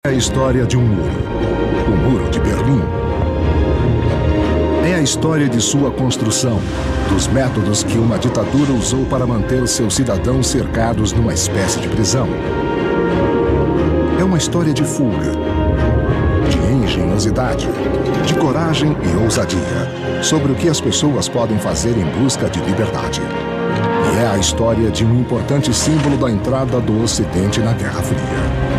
É a história de um muro. O Muro de Berlim. É a história de sua construção, dos métodos que uma ditadura usou para manter seus cidadãos cercados numa espécie de prisão. É uma história de fuga, de engenhosidade, de coragem e ousadia, sobre o que as pessoas podem fazer em busca de liberdade. E é a história de um importante símbolo da entrada do Ocidente na Guerra Fria.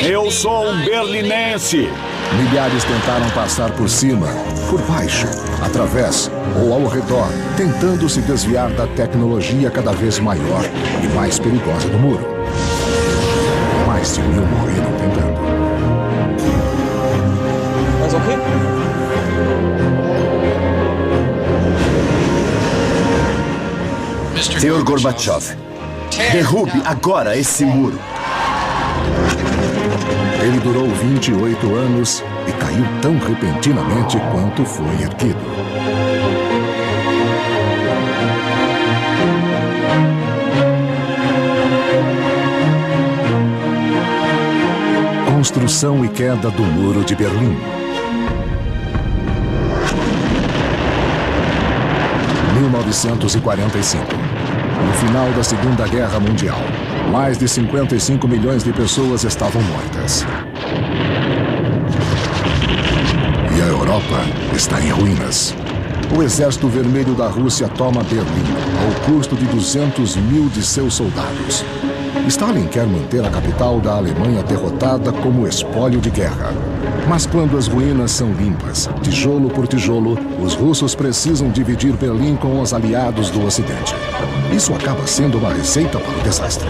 Eu sou um berlinense. Milhares tentaram passar por cima, por baixo, através ou ao redor, tentando se desviar da tecnologia cada vez maior e mais perigosa do muro. Mais de 1000 morreram tentando. Mas ok? Senhor Gorbachev, derrube agora esse muro. Ele durou 28 anos e caiu tão repentinamente quanto foi erguido. Construção e queda do Muro de Berlim. 1945. No final da Segunda Guerra Mundial, mais de 55 milhões de pessoas estavam mortas. E a Europa está em ruínas. O Exército Vermelho da Rússia toma Berlim, ao custo de 200 mil de seus soldados. Stalin quer manter a capital da Alemanha derrotada como espólio de guerra. Mas quando as ruínas são limpas, tijolo por tijolo, os russos precisam dividir Berlim com os aliados do Ocidente. Isso acaba sendo uma receita para o desastre.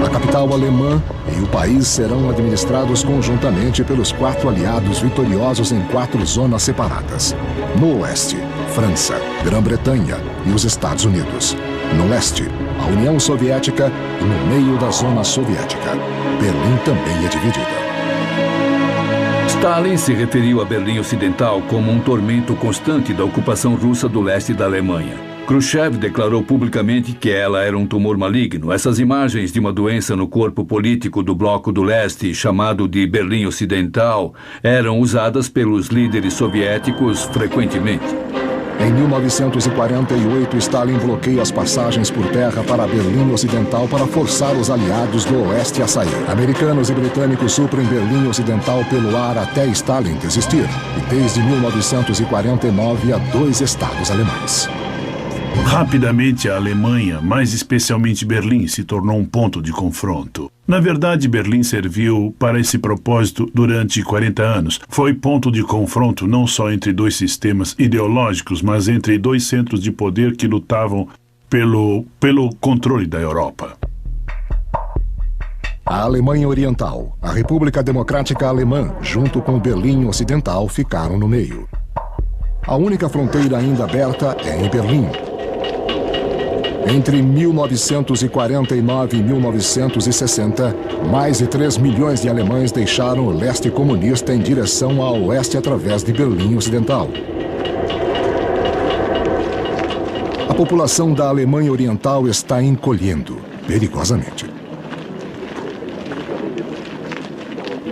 A capital alemã e o país serão administrados conjuntamente pelos 4 aliados vitoriosos em 4 zonas separadas. No oeste, França, Grã-Bretanha e os Estados Unidos. No leste, a União Soviética e no meio da zona soviética. Berlim também é dividida. Stalin se referiu a Berlim Ocidental como um tormento constante da ocupação russa do leste da Alemanha. Khrushchev declarou publicamente que ela era um tumor maligno. Essas imagens de uma doença no corpo político do Bloco do Leste, chamado de Berlim Ocidental, eram usadas pelos líderes soviéticos frequentemente. Em 1948, Stalin bloqueia as passagens por terra para Berlim Ocidental para forçar os aliados do Oeste a sair. Americanos e britânicos suprem Berlim Ocidental pelo ar até Stalin desistir. E desde 1949 há 2 estados alemães. Rapidamente, a Alemanha, mais especialmente Berlim, se tornou um ponto de confronto. Na verdade, Berlim serviu para esse propósito durante 40 anos. Foi ponto de confronto não só entre 2 sistemas ideológicos, mas entre 2 centros de poder que lutavam pelo controle da Europa. A Alemanha Oriental, a República Democrática Alemã, junto com Berlim Ocidental, ficaram no meio. A única fronteira ainda aberta é em Berlim. Entre 1949 e 1960, mais de 3 milhões de alemães deixaram o leste comunista em direção ao oeste através de Berlim Ocidental. A população da Alemanha Oriental está encolhendo, perigosamente.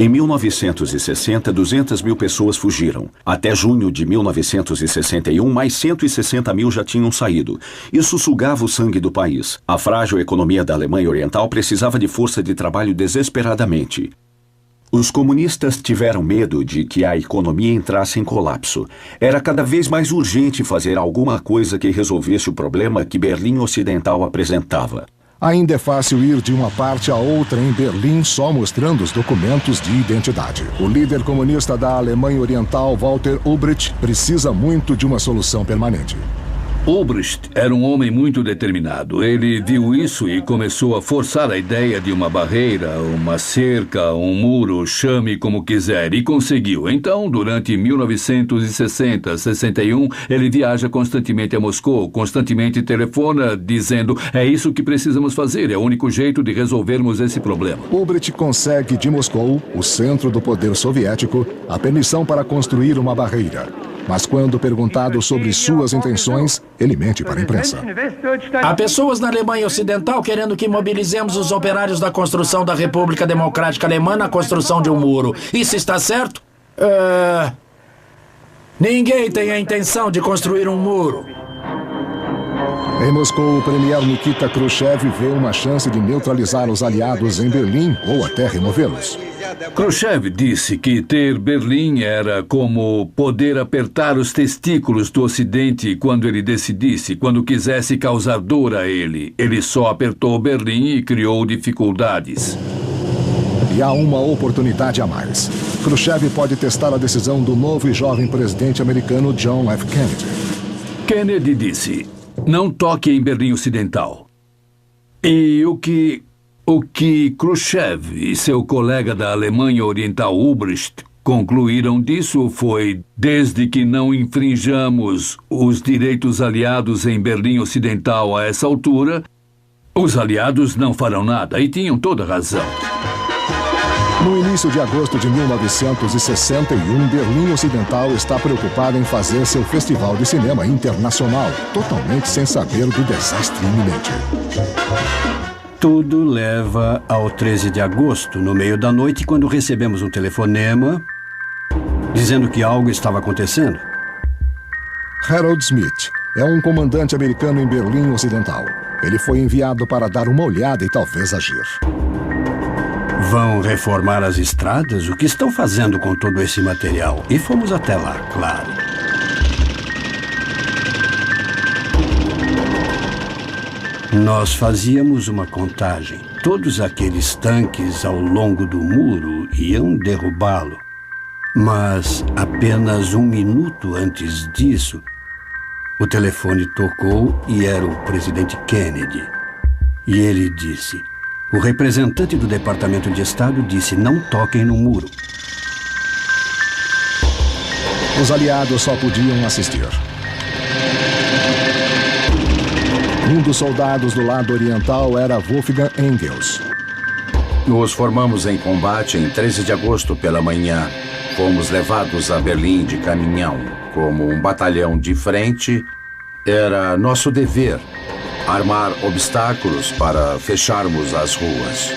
Em 1960, 200 mil pessoas fugiram. Até junho de 1961, mais 160 mil já tinham saído. Isso sugava o sangue do país. A frágil economia da Alemanha Oriental precisava de força de trabalho desesperadamente. Os comunistas tiveram medo de que a economia entrasse em colapso. Era cada vez mais urgente fazer alguma coisa que resolvesse o problema que Berlim Ocidental apresentava. Ainda é fácil ir de uma parte a outra em Berlim só mostrando os documentos de identidade. O líder comunista da Alemanha Oriental, Walter Ulbricht, precisa muito de uma solução permanente. Ulbricht era um homem muito determinado. Ele viu isso e começou a forçar a ideia de uma barreira, uma cerca, um muro, chame como quiser, e conseguiu. Então, durante 1960, 61, ele viaja constantemente a Moscou, constantemente telefona, dizendo: é isso que precisamos fazer, é o único jeito de resolvermos esse problema. Ulbricht consegue de Moscou, o centro do poder soviético, a permissão para construir uma barreira. Mas quando perguntado sobre suas intenções, ele mente para a imprensa. Há pessoas na Alemanha Ocidental querendo que mobilizemos os operários da construção da República Democrática Alemã na construção de um muro. Isso está certo? Ninguém tem a intenção de construir um muro. Em Moscou, o premier Nikita Khrushchev vê uma chance de neutralizar os aliados em Berlim ou até removê-los. Khrushchev disse que ter Berlim era como poder apertar os testículos do Ocidente quando ele decidisse, quando quisesse causar dor a ele. Ele só apertou Berlim e criou dificuldades. E há uma oportunidade a mais. Khrushchev pode testar a decisão do novo e jovem presidente americano John F. Kennedy. Kennedy disse: não toque em Berlim Ocidental. E o que Khrushchev e seu colega da Alemanha Oriental Ulbricht concluíram disso foi: desde que não infringamos os direitos aliados em Berlim Ocidental a essa altura, os aliados não farão nada. E tinham toda razão. No início de agosto de 1961, Berlim Ocidental está preocupada em fazer seu festival de cinema internacional, totalmente sem saber do desastre iminente. Tudo leva ao 13 de agosto, no meio da noite, quando recebemos um telefonema dizendo que algo estava acontecendo. Harold Smith é um comandante americano em Berlim Ocidental. Ele foi enviado para dar uma olhada e talvez agir. Vão reformar as estradas? O que estão fazendo com todo esse material? E fomos até lá, claro. Nós fazíamos uma contagem. Todos aqueles tanques ao longo do muro iam derrubá-lo. Mas apenas um minuto antes disso, o telefone tocou e era o presidente Kennedy. E ele disse: o representante do Departamento de Estado disse: não toquem no muro. Os aliados só podiam assistir. Um dos soldados do lado oriental era Wolfgang Engels. Nos formamos em combate em 13 de agosto pela manhã. Fomos levados a Berlim de caminhão. Como um batalhão de frente, era nosso dever armar obstáculos para fecharmos as ruas.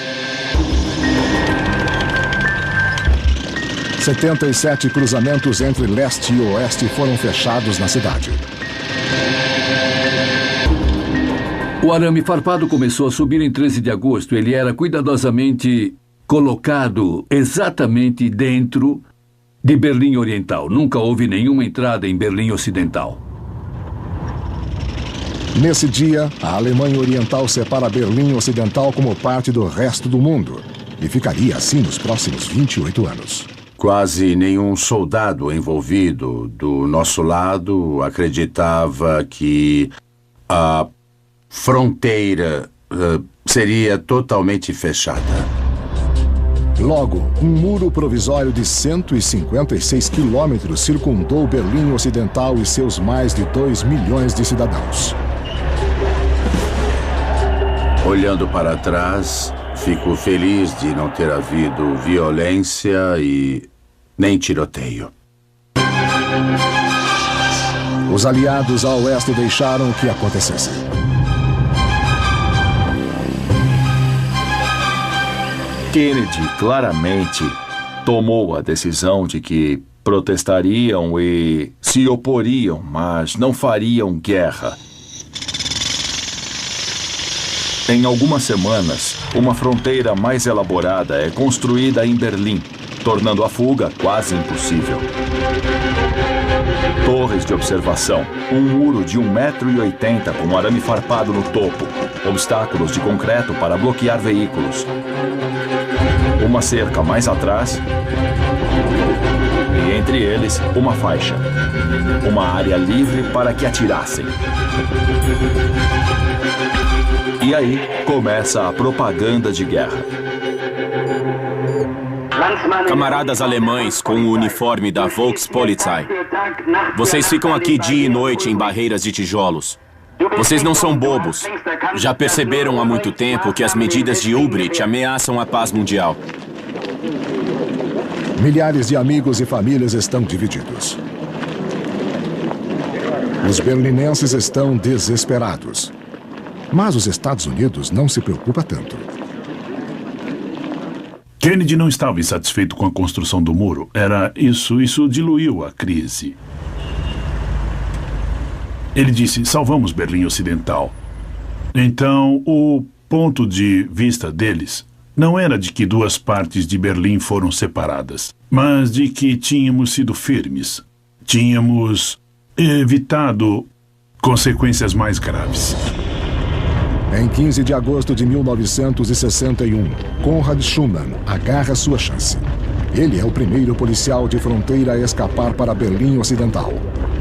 77 cruzamentos entre leste e oeste foram fechados na cidade. O arame farpado começou a subir em 13 de agosto. Ele era cuidadosamente colocado exatamente dentro de Berlim Oriental. Nunca houve nenhuma entrada em Berlim Ocidental. Nesse dia, a Alemanha Oriental separa Berlim Ocidental como parte do resto do mundo. E ficaria assim nos próximos 28 anos. Quase nenhum soldado envolvido do nosso lado acreditava que a fronteira seria totalmente fechada. Logo, um muro provisório de 156 quilômetros circundou Berlim Ocidental e seus mais de 2 milhões de cidadãos. Olhando para trás, fico feliz de não ter havido violência e nem tiroteio. Os aliados a oeste deixaram que acontecesse. Kennedy claramente tomou a decisão de que protestariam e se oporiam, mas não fariam guerra. Em algumas semanas, uma fronteira mais elaborada é construída em Berlim, tornando a fuga quase impossível. Torres de observação, um muro de 1,80 m com arame farpado no topo, obstáculos de concreto para bloquear veículos. Uma cerca mais atrás e entre eles uma faixa. Uma área livre para que atirassem. E aí começa a propaganda de guerra. Camaradas alemães com o uniforme da Volkspolizei, vocês ficam aqui dia e noite em barreiras de tijolos. Vocês não são bobos. Já perceberam há muito tempo que as medidas de Ulbricht ameaçam a paz mundial. Milhares de amigos e famílias estão divididos. Os berlinenses estão desesperados. Mas os Estados Unidos não se preocupa tanto. Kennedy não estava insatisfeito com a construção do muro. Isso diluiu a crise. Ele disse, salvamos Berlim Ocidental. Então, o ponto de vista deles não era de que duas partes de Berlim foram separadas, mas de que tínhamos sido firmes. Tínhamos evitado consequências mais graves. Em 15 de agosto de 1961, Konrad Schumann agarra sua chance. Ele é o primeiro policial de fronteira a escapar para Berlim Ocidental.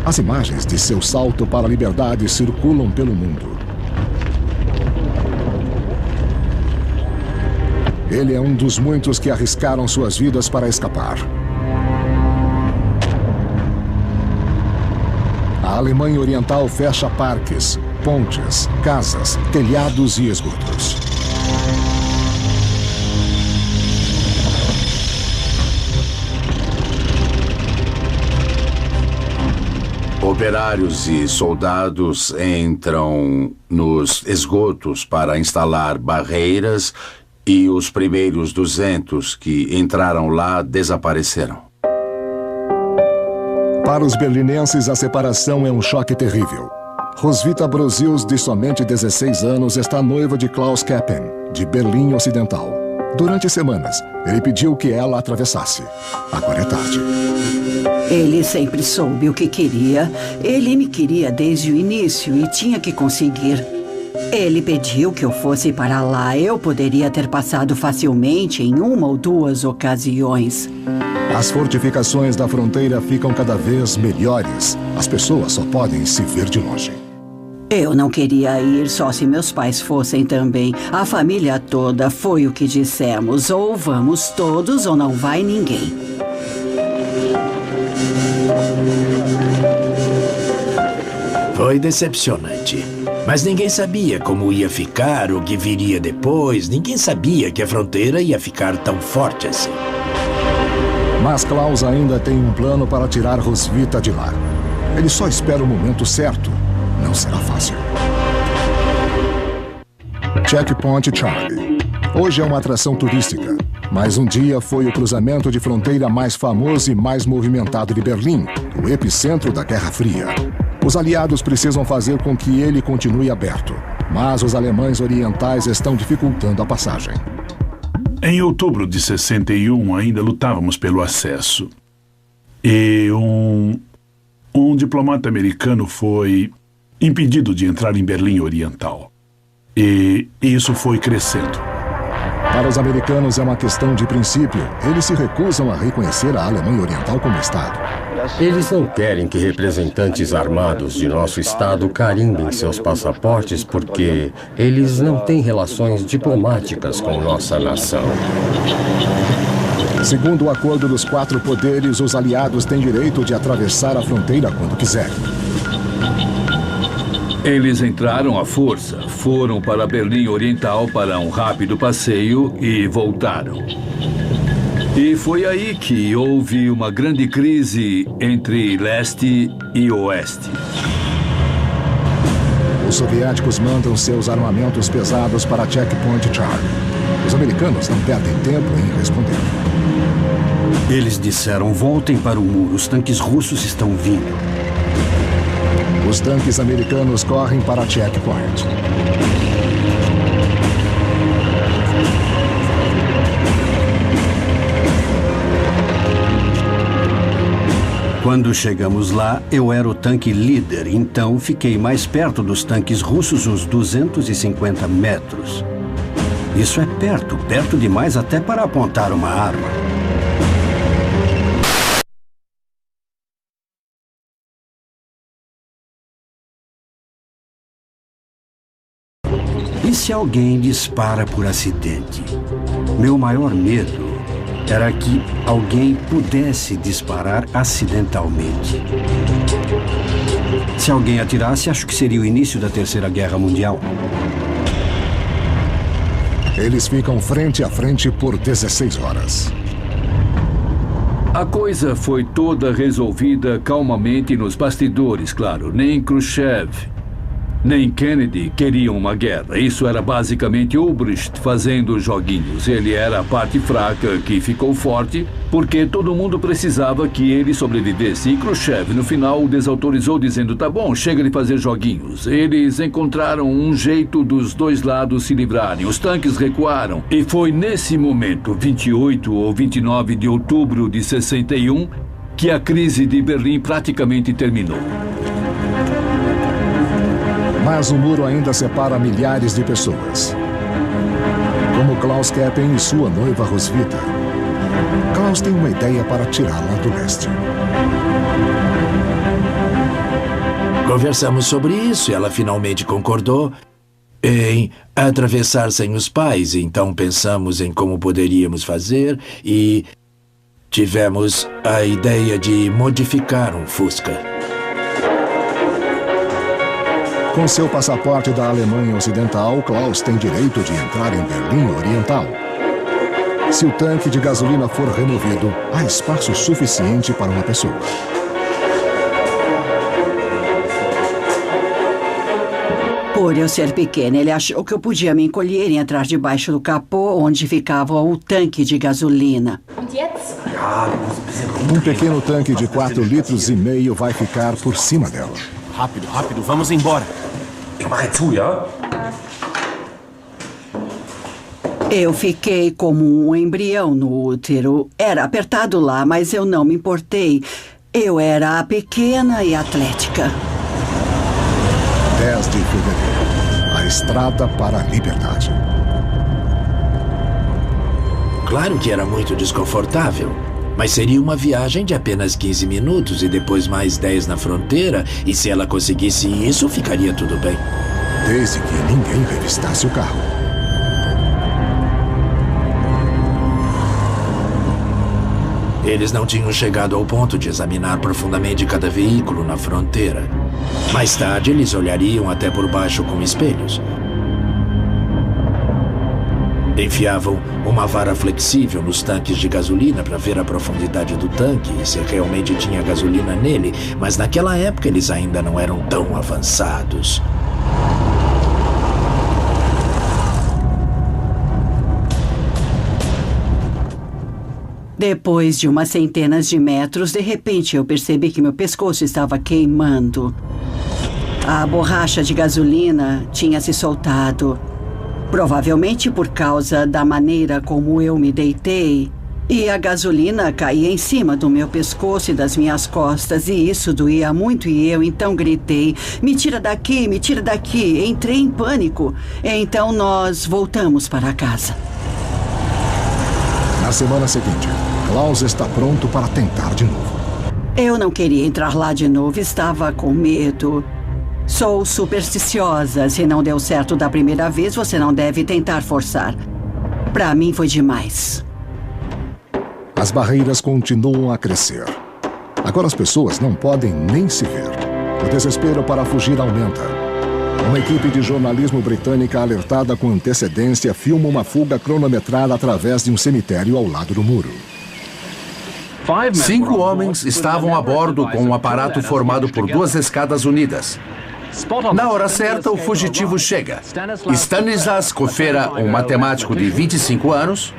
As imagens de seu salto para a liberdade circulam pelo mundo. Ele é um dos muitos que arriscaram suas vidas para escapar. A Alemanha Oriental fecha parques, pontes, casas, telhados e esgotos. Operários e soldados entram nos esgotos para instalar barreiras e os primeiros 200 que entraram lá desapareceram. Para os berlinenses, a separação é um choque terrível. Roswitha Brosius, de somente 16 anos, está noiva de Klaus Keppen, de Berlim Ocidental. Durante semanas, ele pediu que ela atravessasse. Agora é tarde. Ele sempre soube o que queria. Ele me queria desde o início e tinha que conseguir. Ele pediu que eu fosse para lá. Eu poderia ter passado facilmente em uma ou duas ocasiões. As fortificações da fronteira ficam cada vez melhores. As pessoas só podem se ver de longe. Eu não queria ir só se meus pais fossem também. A família toda foi o que dissemos. Ou vamos todos ou não vai ninguém. Foi decepcionante. Mas ninguém sabia como ia ficar, o que viria depois. Ninguém sabia que a fronteira ia ficar tão forte assim. Mas Klaus ainda tem um plano para tirar Roswitha de lá. Ele só espera o momento certo. Não será fácil. Checkpoint Charlie. Hoje é uma atração turística, mas um dia foi o cruzamento de fronteira mais famoso e mais movimentado de Berlim, o epicentro da Guerra Fria. Os aliados precisam fazer com que ele continue aberto, mas os alemães orientais estão dificultando a passagem. Em outubro de 61, ainda lutávamos pelo acesso. E um diplomata americano foi impedido de entrar em Berlim Oriental. E isso foi crescendo. Para os americanos é uma questão de princípio. Eles se recusam a reconhecer a Alemanha Oriental como Estado. Eles não querem que representantes armados de nosso Estado carimbem seus passaportes porque eles não têm relações diplomáticas com nossa nação. Segundo o acordo dos 4 poderes, os aliados têm direito de atravessar a fronteira quando quiserem. Eles entraram à força, foram para Berlim Oriental para um rápido passeio e voltaram. E foi aí que houve uma grande crise entre leste e oeste. Os soviéticos mandam seus armamentos pesados para Checkpoint Charlie. Os americanos não perdem tempo em responder. Eles disseram, voltem para o muro, os tanques russos estão vindo. Os tanques americanos correm para Checkpoint. Quando chegamos lá, eu era o tanque líder, então fiquei mais perto dos tanques russos uns 250 metros. Isso é perto, perto demais até para apontar uma arma. E se alguém dispara por acidente? Meu maior medo era que alguém pudesse disparar acidentalmente. Se alguém atirasse, acho que seria o início da Terceira Guerra Mundial. Eles ficam frente a frente por 16 horas. A coisa foi toda resolvida calmamente nos bastidores, claro. Nem Khrushchev, nem Kennedy queriam uma guerra. Isso era basicamente Ulbricht fazendo joguinhos. Ele era a parte fraca que ficou forte porque todo mundo precisava que ele sobrevivesse. E Khrushchev, no final, o desautorizou dizendo, tá bom, chega de fazer joguinhos. Eles encontraram um jeito dos dois lados se livrarem. Os tanques recuaram. E foi nesse momento, 28 ou 29 de outubro de 61, que a crise de Berlim praticamente terminou. Mas o muro ainda separa milhares de pessoas. Como Klaus Keppen e sua noiva Roswitha. Klaus tem uma ideia para tirá-la do leste. Conversamos sobre isso e ela finalmente concordou em atravessar sem os pais. Então pensamos em como poderíamos fazer e tivemos a ideia de modificar um Fusca. Com seu passaporte da Alemanha Ocidental, Klaus tem direito de entrar em Berlim Oriental. Se o tanque de gasolina for removido, há espaço suficiente para uma pessoa. Por eu ser pequena, ele achou que eu podia me encolher e entrar debaixo do capô, onde ficava o tanque de gasolina. Um pequeno tanque de 4,5 litros vai ficar por cima dela. Rápido, rápido, vamos embora. Eu fiquei como um embrião no útero. Era apertado lá, mas eu não me importei. Eu era pequena e atlética. 10 de fevereiro. A estrada para a liberdade. Claro que era muito desconfortável. Mas seria uma viagem de apenas 15 minutos e depois mais 10 na fronteira. E se ela conseguisse isso, ficaria tudo bem. Desde que ninguém revistasse o carro. Eles não tinham chegado ao ponto de examinar profundamente cada veículo na fronteira. Mais tarde, eles olhariam até por baixo com espelhos. Enfiavam uma vara flexível nos tanques de gasolina para ver a profundidade do tanque e se realmente tinha gasolina nele, mas naquela época eles ainda não eram tão avançados. Depois de umas centenas de metros, de repente eu percebi que meu pescoço estava queimando. A borracha de gasolina tinha se soltado. Provavelmente por causa da maneira como eu me deitei. E a gasolina caía em cima do meu pescoço e das minhas costas. E isso doía muito e eu então gritei, me tira daqui, me tira daqui. Entrei em pânico. Então nós voltamos para casa. Na semana seguinte, Klaus está pronto para tentar de novo. Eu não queria entrar lá de novo, estava com medo. Sou supersticiosa. Se não deu certo da primeira vez, você não deve tentar forçar. Para mim foi demais. As barreiras continuam a crescer. Agora as pessoas não podem nem se ver. O desespero para fugir aumenta. Uma equipe de jornalismo britânica alertada com antecedência filma uma fuga cronometrada através de um cemitério ao lado do muro. 5 homens estavam a bordo com um aparato formado por 2 escadas unidas. Na hora certa, o fugitivo chega. Stanislas Kofera, um matemático de 25 anos.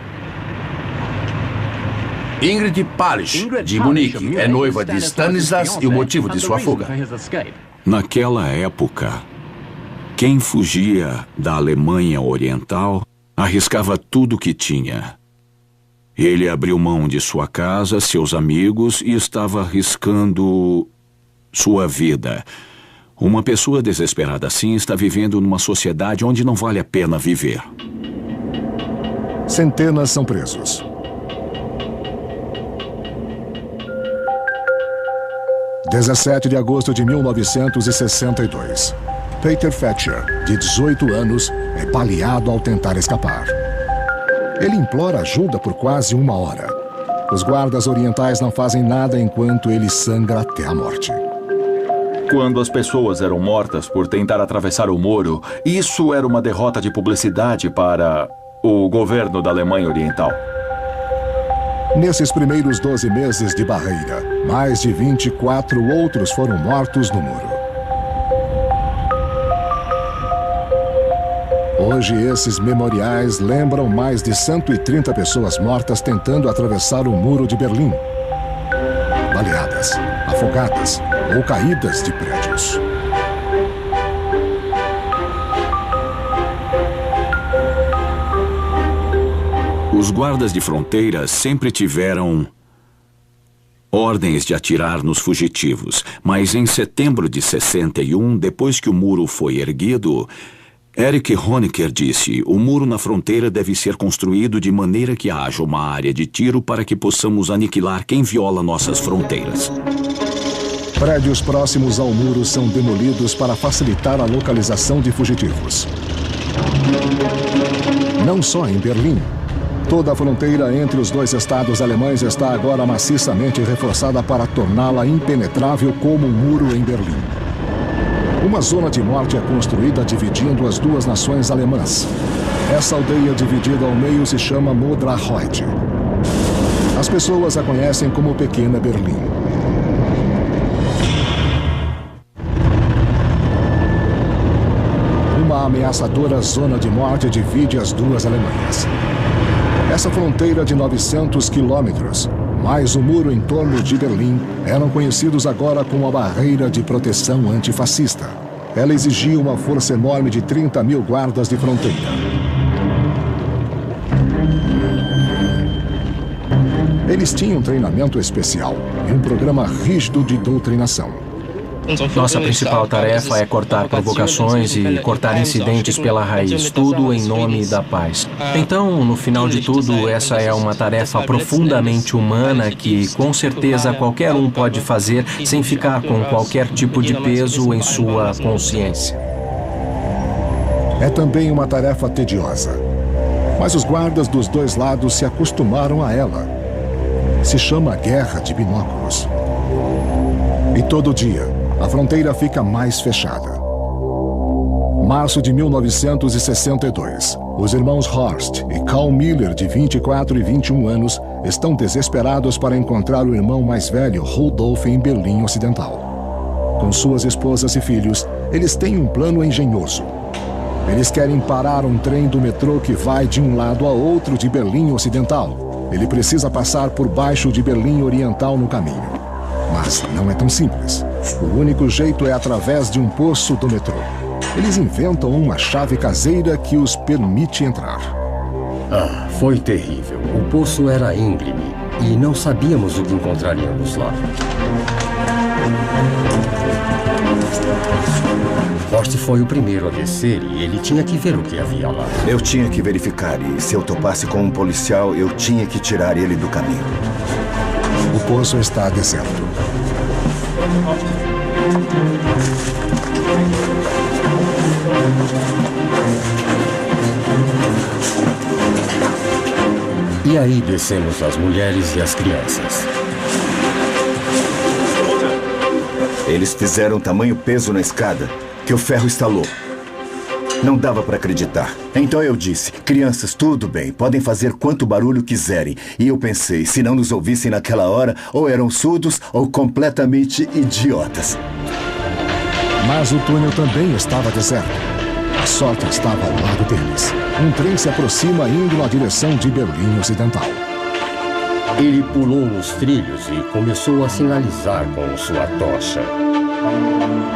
Ingrid Palisch, de Munique, é noiva de Stanislas e o motivo de sua fuga. Naquela época, quem fugia da Alemanha Oriental arriscava tudo o que tinha. Ele abriu mão de sua casa, seus amigos e estava arriscando sua vida. Uma pessoa desesperada assim está vivendo numa sociedade onde não vale a pena viver. Centenas são presos. – 17 de agosto de 1962. Peter Thatcher, de 18 anos, é baleado ao tentar escapar. Ele implora ajuda por quase 1 hora. Os guardas orientais não fazem nada enquanto ele sangra até a morte. Quando as pessoas eram mortas por tentar atravessar o muro, isso era uma derrota de publicidade para o governo da Alemanha Oriental. Nesses primeiros 12 meses de barreira, mais de 24 outros foram mortos no muro. Hoje, esses memoriais lembram mais de 130 pessoas mortas tentando atravessar o muro de Berlim. Baleadas, afogadas ou caídas de prédios. Os guardas de fronteira sempre tiveram ordens de atirar nos fugitivos, mas em setembro de 61, depois que o muro foi erguido, Erich Honecker disse: o muro na fronteira deve ser construído de maneira que haja uma área de tiro para que possamos aniquilar quem viola nossas fronteiras. Prédios próximos ao muro são demolidos para facilitar a localização de fugitivos. Não só em Berlim. Toda a fronteira entre os dois estados alemães está agora maciçamente reforçada para torná-la impenetrável como um muro em Berlim. Uma zona de morte é construída dividindo as duas nações alemãs. Essa aldeia dividida ao meio se chama Modrahut. As pessoas a conhecem como Pequena Berlim. Uma ameaçadora zona de morte divide as duas Alemanhas. Essa fronteira de 900 quilômetros, mais o muro em torno de Berlim, eram conhecidos agora como a Barreira de Proteção Antifascista. Ela exigia uma força enorme de 30 mil guardas de fronteira. Eles tinham um treinamento especial e um programa rígido de doutrinação. Nossa principal tarefa é cortar provocações e cortar incidentes pela raiz, tudo em nome da paz. Então, no final de tudo, essa é uma tarefa profundamente humana que, com certeza, qualquer um pode fazer sem ficar com qualquer tipo de peso em sua consciência. É também uma tarefa tediosa, mas os guardas dos dois lados se acostumaram a ela. Se chama Guerra de Binóculos. E todo dia, a fronteira fica mais fechada. Março de 1962. Os irmãos Horst e Karl Miller, de 24 e 21 anos, estão desesperados para encontrar o irmão mais velho, Rudolf, em Berlim Ocidental. Com suas esposas e filhos, eles têm um plano engenhoso. Eles querem parar um trem do metrô que vai de um lado a outro de Berlim Ocidental. Ele precisa passar por baixo de Berlim Oriental no caminho. Mas não é tão simples. O único jeito é através de um poço do metrô. Eles inventam uma chave caseira que os permite entrar. Ah, foi terrível. O poço era íngreme e não sabíamos o que encontraríamos lá. Horst foi o primeiro a descer e ele tinha que ver o que havia lá. Eu tinha que verificar e, se eu topasse com um policial, eu tinha que tirar ele do caminho. O poço está deserto. E aí descemos as mulheres e as crianças. Eles fizeram tamanho peso na escada que o ferro estalou. Não dava para acreditar. Então eu disse: crianças, tudo bem, podem fazer quanto barulho quiserem. E eu pensei, se não nos ouvissem naquela hora, ou eram surdos ou completamente idiotas. Mas o túnel também estava deserto. A sorte estava ao lado deles. Um trem se aproxima indo na direção de Berlim Ocidental. Ele pulou nos trilhos e começou a sinalizar com sua tocha.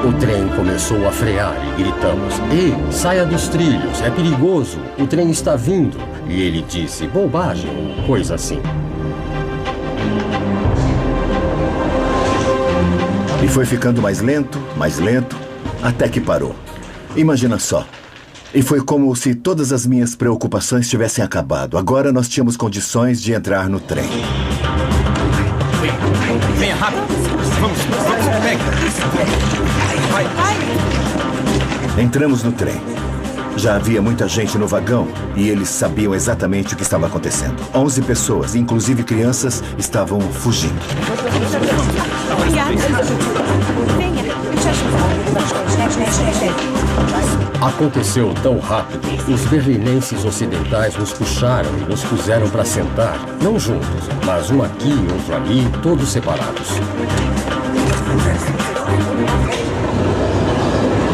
O trem começou a frear e gritamos: "Ei, saia dos trilhos, é perigoso, o trem está vindo." E ele disse: "Bobagem", coisa assim. E foi ficando mais lento, até que parou. Imagina só. E foi como se todas as minhas preocupações tivessem acabado. Agora nós tínhamos condições de entrar no trem. Venha rápido. Vamos, pega. Vai. Entramos no trem. Já havia muita gente no vagão e eles sabiam exatamente o que estava acontecendo. 11 pessoas, inclusive crianças, estavam fugindo. Obrigada. Venha, eu te ajudo. Aconteceu tão rápido, os berlinenses ocidentais nos puxaram e nos puseram para sentar, não juntos, mas um aqui e outro ali, todos separados.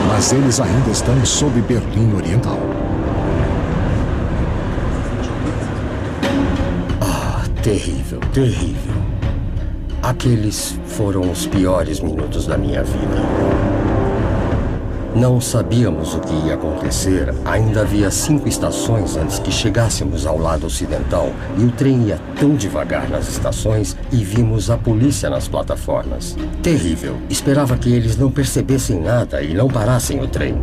Mas eles ainda estão sob Berlim Oriental. Terrível, terrível. Aqueles foram os piores minutos da minha vida. Não sabíamos o que ia acontecer. Ainda havia 5 estações antes que chegássemos ao lado ocidental e o trem ia tão devagar nas estações e vimos a polícia nas plataformas. Terrível. Esperava que eles não percebessem nada e não parassem o trem.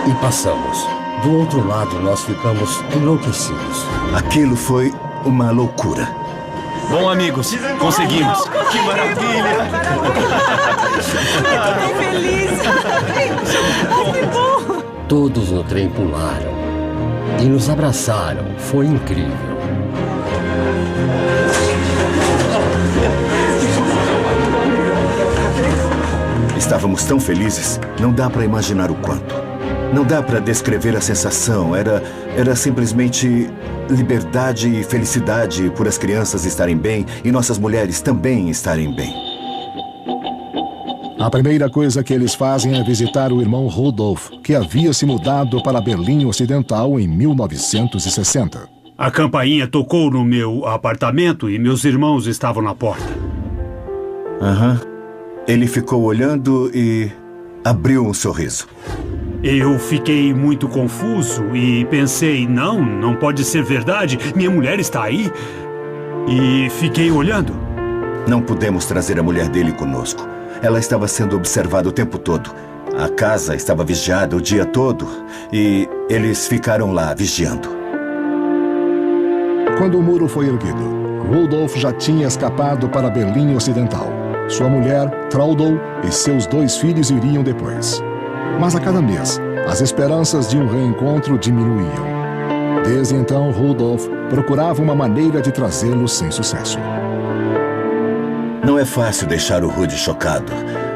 E passamos. Do outro lado, nós ficamos enlouquecidos. Aquilo foi uma loucura. Bom, amigos, conseguimos. Que maravilha! Eu tô tão feliz. Que bom. Todos no trem pularam e nos abraçaram. Foi incrível. Estávamos tão felizes, não dá para imaginar o quanto. Não dá para descrever a sensação. Era simplesmente liberdade e felicidade por as crianças estarem bem e nossas mulheres também estarem bem. A primeira coisa que eles fazem é visitar o irmão Rudolf, que havia se mudado para Berlim Ocidental em 1960. A campainha tocou no meu apartamento e meus irmãos estavam na porta. Ele ficou olhando e abriu um sorriso. Eu fiquei muito confuso e pensei, não pode ser verdade, minha mulher está aí. E fiquei olhando. Não pudemos trazer a mulher dele conosco. Ela estava sendo observada o tempo todo. A casa estava vigiada o dia todo e eles ficaram lá vigiando. Quando o muro foi erguido, Rudolf já tinha escapado para Berlim Ocidental. Sua mulher, Traudl, e seus 2 filhos iriam depois. Mas a cada mês, as esperanças de um reencontro diminuíam. Desde então, Rudolf procurava uma maneira de trazê-los sem sucesso. Não é fácil deixar o Rudy chocado,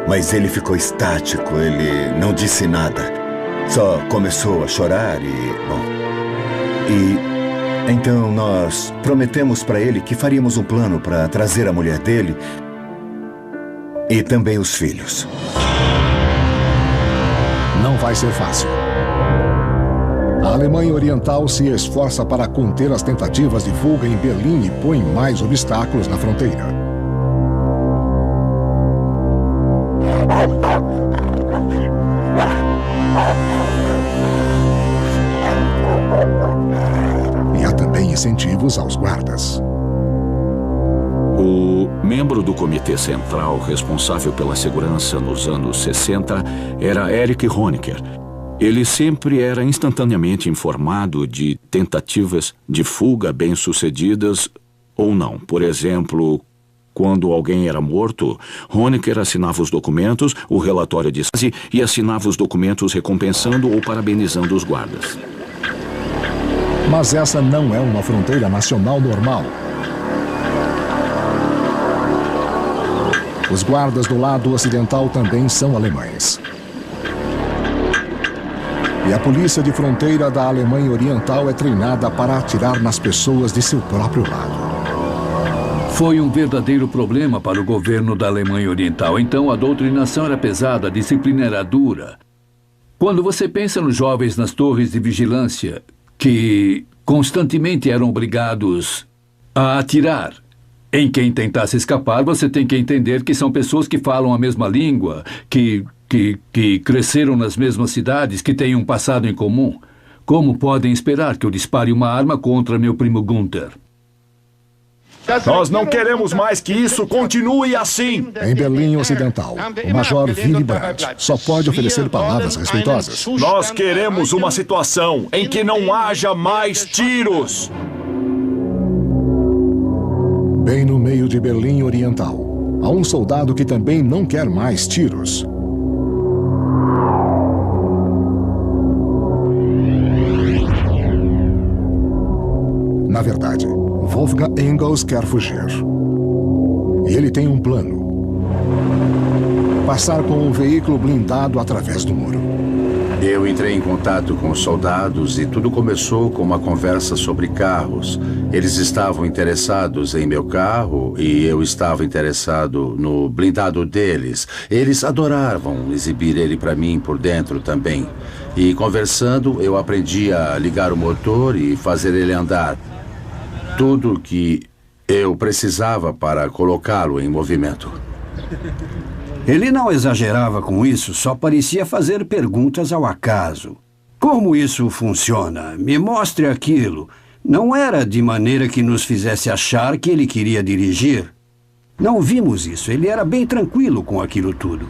mas ele ficou estático, ele não disse nada. Só começou a chorar e então nós prometemos para ele que faríamos um plano para trazer a mulher dele e também os filhos. Não vai ser fácil. A Alemanha Oriental se esforça para conter as tentativas de fuga em Berlim e põe mais obstáculos na fronteira. E há também incentivos aos guardas. O membro do Comitê Central responsável pela segurança nos anos 60 era Erich Honecker. Ele sempre era instantaneamente informado de tentativas de fuga bem-sucedidas ou não. Por exemplo, quando alguém era morto, Honecker assinava os documentos, o relatório de Stasi e assinava os documentos recompensando ou parabenizando os guardas. Mas essa não é uma fronteira nacional normal. Os guardas do lado ocidental também são alemães. E a polícia de fronteira da Alemanha Oriental é treinada para atirar nas pessoas de seu próprio lado. Foi um verdadeiro problema para o governo da Alemanha Oriental. Então a doutrinação era pesada, a disciplina era dura. Quando você pensa nos jovens nas torres de vigilância, que constantemente eram obrigados a atirar em quem tentasse escapar, você tem que entender que são pessoas que falam a mesma língua, que cresceram nas mesmas cidades, que têm um passado em comum. Como podem esperar que eu dispare uma arma contra meu primo Gunther? Nós não queremos mais que isso continue assim. Em Berlim Ocidental, o Major Willy Brandt só pode oferecer palavras respeitosas. Nós queremos uma situação em que não haja mais tiros. Bem no meio de Berlim Oriental, há um soldado que também não quer mais tiros. Wolfgang Engels quer fugir. E ele tem um plano. Passar com um veículo blindado através do muro. Eu entrei em contato com os soldados e tudo começou com uma conversa sobre carros. Eles estavam interessados em meu carro e eu estava interessado no blindado deles. Eles adoravam exibir ele para mim por dentro também. E conversando, eu aprendi a ligar o motor e fazer ele andar. Tudo que eu precisava para colocá-lo em movimento. Ele não exagerava com isso, só parecia fazer perguntas ao acaso. Como isso funciona? Me mostre aquilo. Não era de maneira que nos fizesse achar que ele queria dirigir. Não vimos isso. Ele era bem tranquilo com aquilo tudo.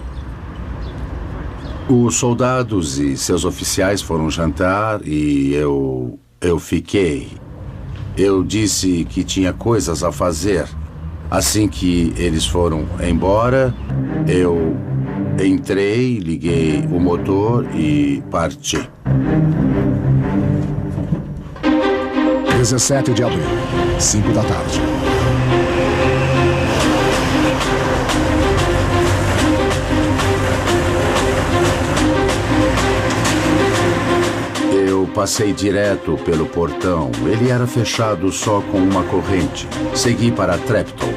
Os soldados e seus oficiais foram jantar e eu fiquei. Eu disse que tinha coisas a fazer. Assim que eles foram embora, eu entrei, liguei o motor e parti. 17 de abril, 5 da tarde. Eu passei direto pelo portão. Ele era fechado só com uma corrente. Segui para Treptow.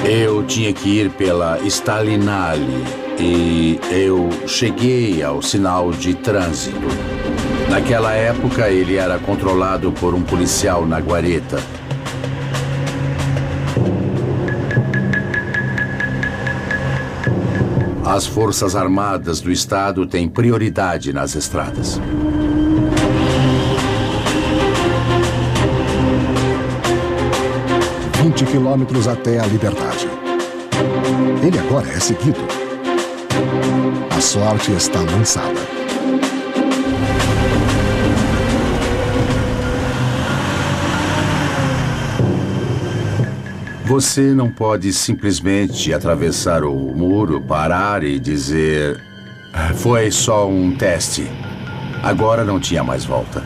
Eu tinha que ir pela Stalinale e eu cheguei ao sinal de trânsito. Naquela época, ele era controlado por um policial na guarita. As Forças Armadas do Estado têm prioridade nas estradas. Quilômetros até a liberdade. Ele agora é seguido. A sorte está lançada. Você não pode simplesmente atravessar o muro, parar e dizer: foi só um teste. Agora não tinha mais volta.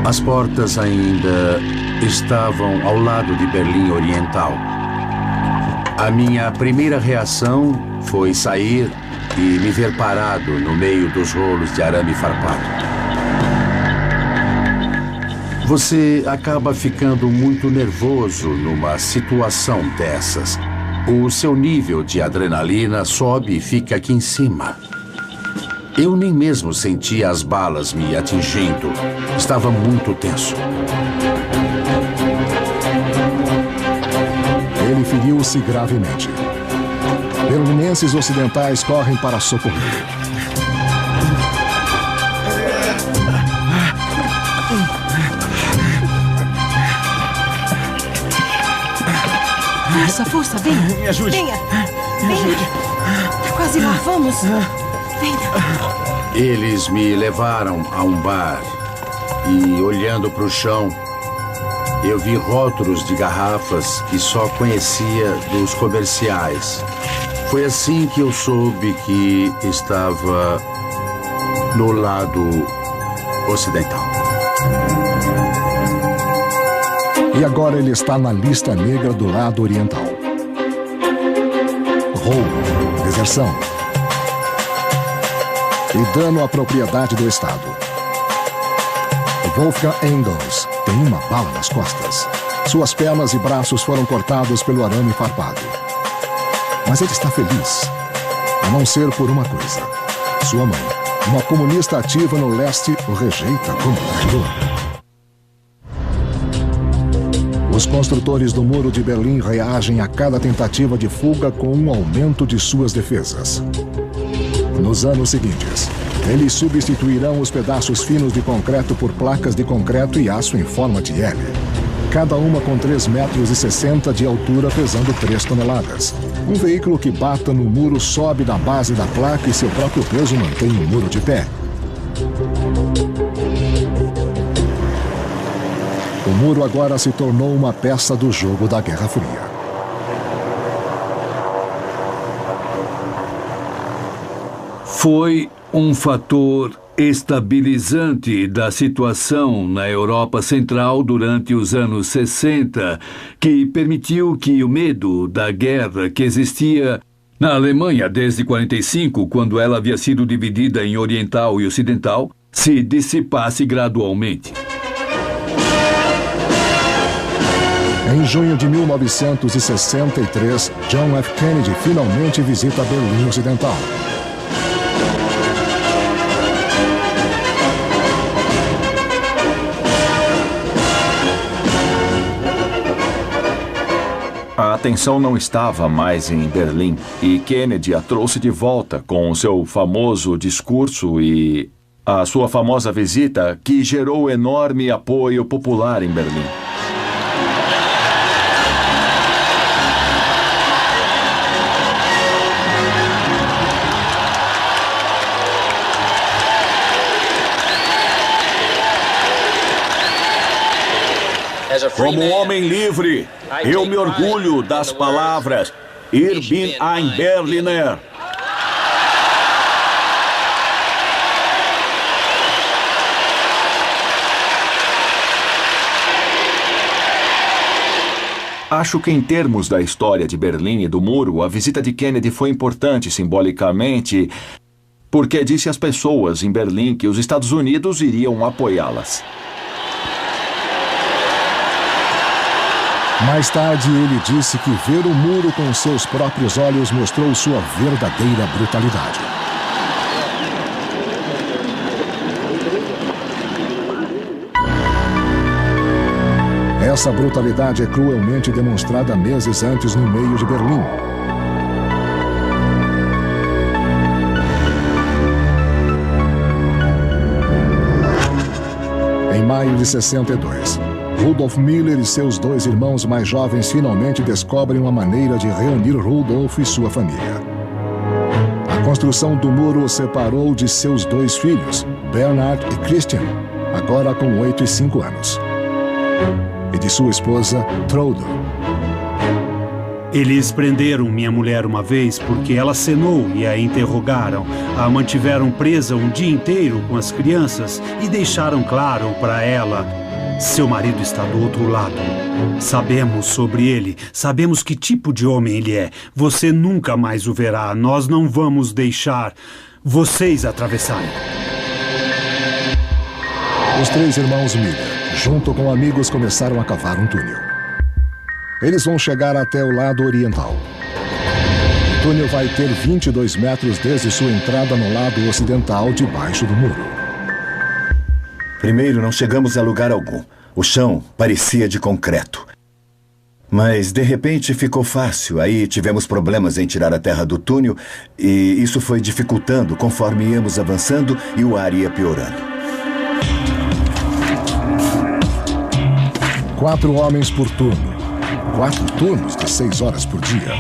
As portas ainda estavam ao lado de Berlim Oriental. A minha primeira reação foi sair e me ver parado no meio dos rolos de arame farpado. Você acaba ficando muito nervoso numa situação dessas. O seu nível de adrenalina sobe e fica aqui em cima. Eu nem mesmo sentia as balas me atingindo. Estava muito tenso. Ele feriu-se gravemente. Berlinenses ocidentais correm para socorrer. Força, venha. Me ajude. Venha. Me ajude. Tá quase lá, vamos. Venha. Eles me levaram a um bar e, olhando para o chão, eu vi rótulos de garrafas que só conhecia dos comerciais. Foi assim que eu soube que estava no lado ocidental. E agora ele está na lista negra do lado oriental. Roubo, deserção e dano à propriedade do Estado. Wolfgang Engels tem uma bala nas costas. Suas pernas e braços foram cortados pelo arame farpado. Mas ele está feliz, a não ser por uma coisa. Sua mãe, uma comunista ativa no leste, o rejeita como traidor. Os construtores do Muro de Berlim reagem a cada tentativa de fuga com um aumento de suas defesas. Nos anos seguintes, eles substituirão os pedaços finos de concreto por placas de concreto e aço em forma de L. Cada uma com 3,60 metros de altura, pesando 3 toneladas. Um veículo que bata no muro sobe da base da placa e seu próprio peso mantém o muro de pé. O muro agora se tornou uma peça do jogo da Guerra Fria. Foi um fator estabilizante da situação na Europa Central durante os anos 60, que permitiu que o medo da guerra que existia na Alemanha desde 45, quando ela havia sido dividida em oriental e ocidental, se dissipasse gradualmente. Em junho de 1963, John F. Kennedy finalmente visita Berlim Ocidental. A atenção não estava mais em Berlim e Kennedy a trouxe de volta com o seu famoso discurso e a sua famosa visita que gerou enorme apoio popular em Berlim. Como homem livre, eu me orgulho das palavras Ich bin ein Berliner. Acho que em termos da história de Berlim e do muro, a visita de Kennedy foi importante simbolicamente, porque disse às pessoas em Berlim que os Estados Unidos iriam apoiá-las. Mais tarde, ele disse que ver o muro com seus próprios olhos mostrou sua verdadeira brutalidade. Essa brutalidade é cruelmente demonstrada meses antes no meio de Berlim. Em maio de 62, Rudolf Miller e seus dois irmãos mais jovens finalmente descobrem uma maneira de reunir Rudolf e sua família. A construção do muro o separou de seus dois filhos, Bernhard e Christian, agora com 8 e 5 anos, e de sua esposa, Trude. Eles prenderam minha mulher uma vez porque ela cenou e a interrogaram. A mantiveram presa um dia inteiro com as crianças e deixaram claro para ela: seu marido está do outro lado. Sabemos sobre ele, sabemos que tipo de homem ele é. Você nunca mais o verá. Nós não vamos deixar vocês atravessarem. Os três irmãos Miller, junto com amigos, começaram a cavar um túnel. Eles vão chegar até o lado oriental. O túnel vai ter 22 metros desde sua entrada no lado ocidental, debaixo do muro. Primeiro, não chegamos a lugar algum. O chão parecia de concreto. Mas, de repente, ficou fácil. Aí tivemos problemas em tirar a terra do túnel e isso foi dificultando conforme íamos avançando e o ar ia piorando. 4 homens por turno. 4 turnos de 6 horas por dia.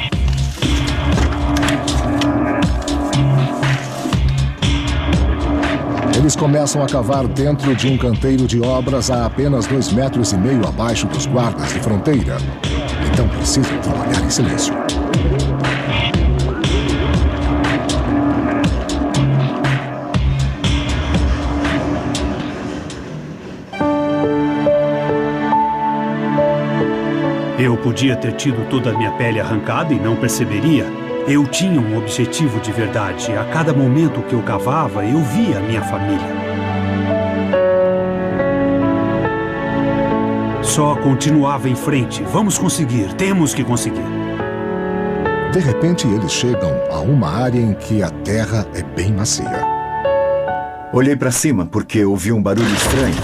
Eles começam a cavar dentro de um canteiro de obras a apenas 2,5 metros abaixo dos guardas de fronteira. Então precisam trabalhar em silêncio. Eu podia ter tido toda a minha pele arrancada e não perceberia. Eu tinha um objetivo de verdade. A cada momento que eu cavava, eu via a minha família. Só continuava em frente. Vamos conseguir, temos que conseguir. De repente, eles chegam a uma área em que a terra é bem macia. Olhei para cima porque ouvi um barulho estranho.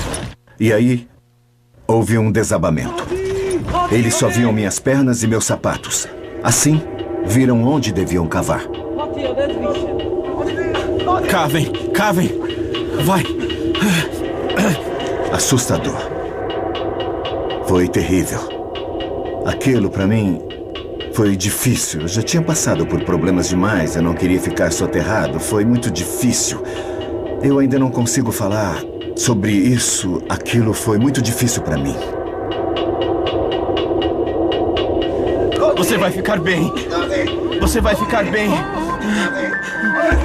E aí, houve um desabamento. Eles só viam minhas pernas e meus sapatos. Assim, viram onde deviam cavar. Cavem, cavem. Vai. Assustador. Foi terrível. Aquilo, para mim, Foi difícil. Eu já tinha passado por problemas demais. Eu não queria ficar soterrado. Foi muito difícil. Eu ainda não consigo falar sobre isso. Aquilo foi muito difícil para mim. Você vai ficar bem. Você vai ficar bem.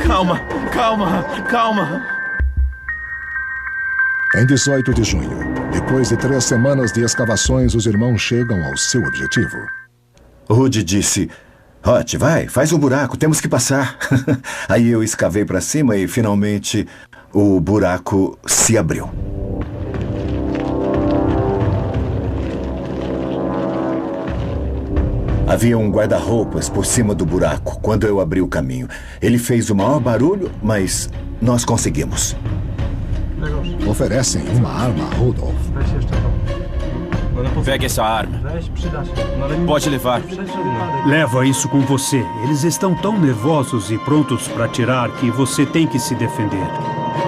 Calma, calma, calma. Em 18 de junho, depois de 3 semanas de escavações, os irmãos chegam ao seu objetivo. Rudy disse: Hot, vai, faz um buraco, temos que passar. Aí eu escavei para cima e, finalmente, o buraco se abriu. Havia um guarda-roupas por cima do buraco quando eu abri o caminho. Ele fez o maior barulho, mas nós conseguimos. Oferecem uma arma a Rudolf. Pegue essa arma. Pode levar. Leva isso com você. Eles estão tão nervosos e prontos para atirar que você tem que se defender.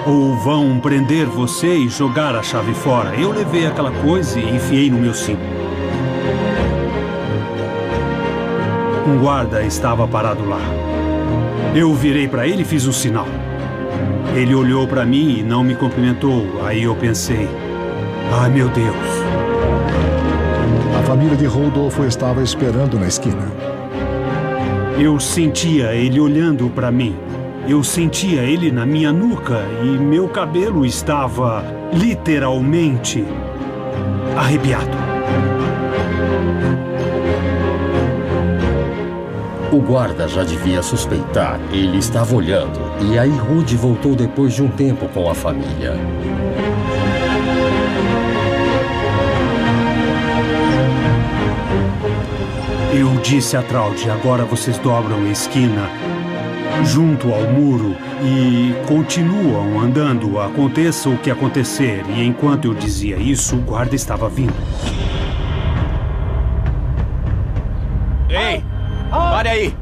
Ou vão prender você e jogar a chave fora. Eu levei aquela coisa e enfiei no meu cinto. Um guarda estava parado lá. Eu virei para ele e fiz um sinal. Ele olhou para mim e não me cumprimentou. Aí eu pensei: ai, meu Deus. A família de Rodolfo estava esperando na esquina. Eu sentia ele olhando para mim. Eu sentia ele na minha nuca e meu cabelo estava literalmente arrepiado. O guarda já devia suspeitar. Ele estava olhando. E aí Rudy voltou depois de um tempo com a família. Eu disse a Traud: agora vocês dobram a esquina junto ao muro e continuam andando, aconteça o que acontecer. E enquanto eu dizia isso, o guarda estava vindo. Ei! Pare aí!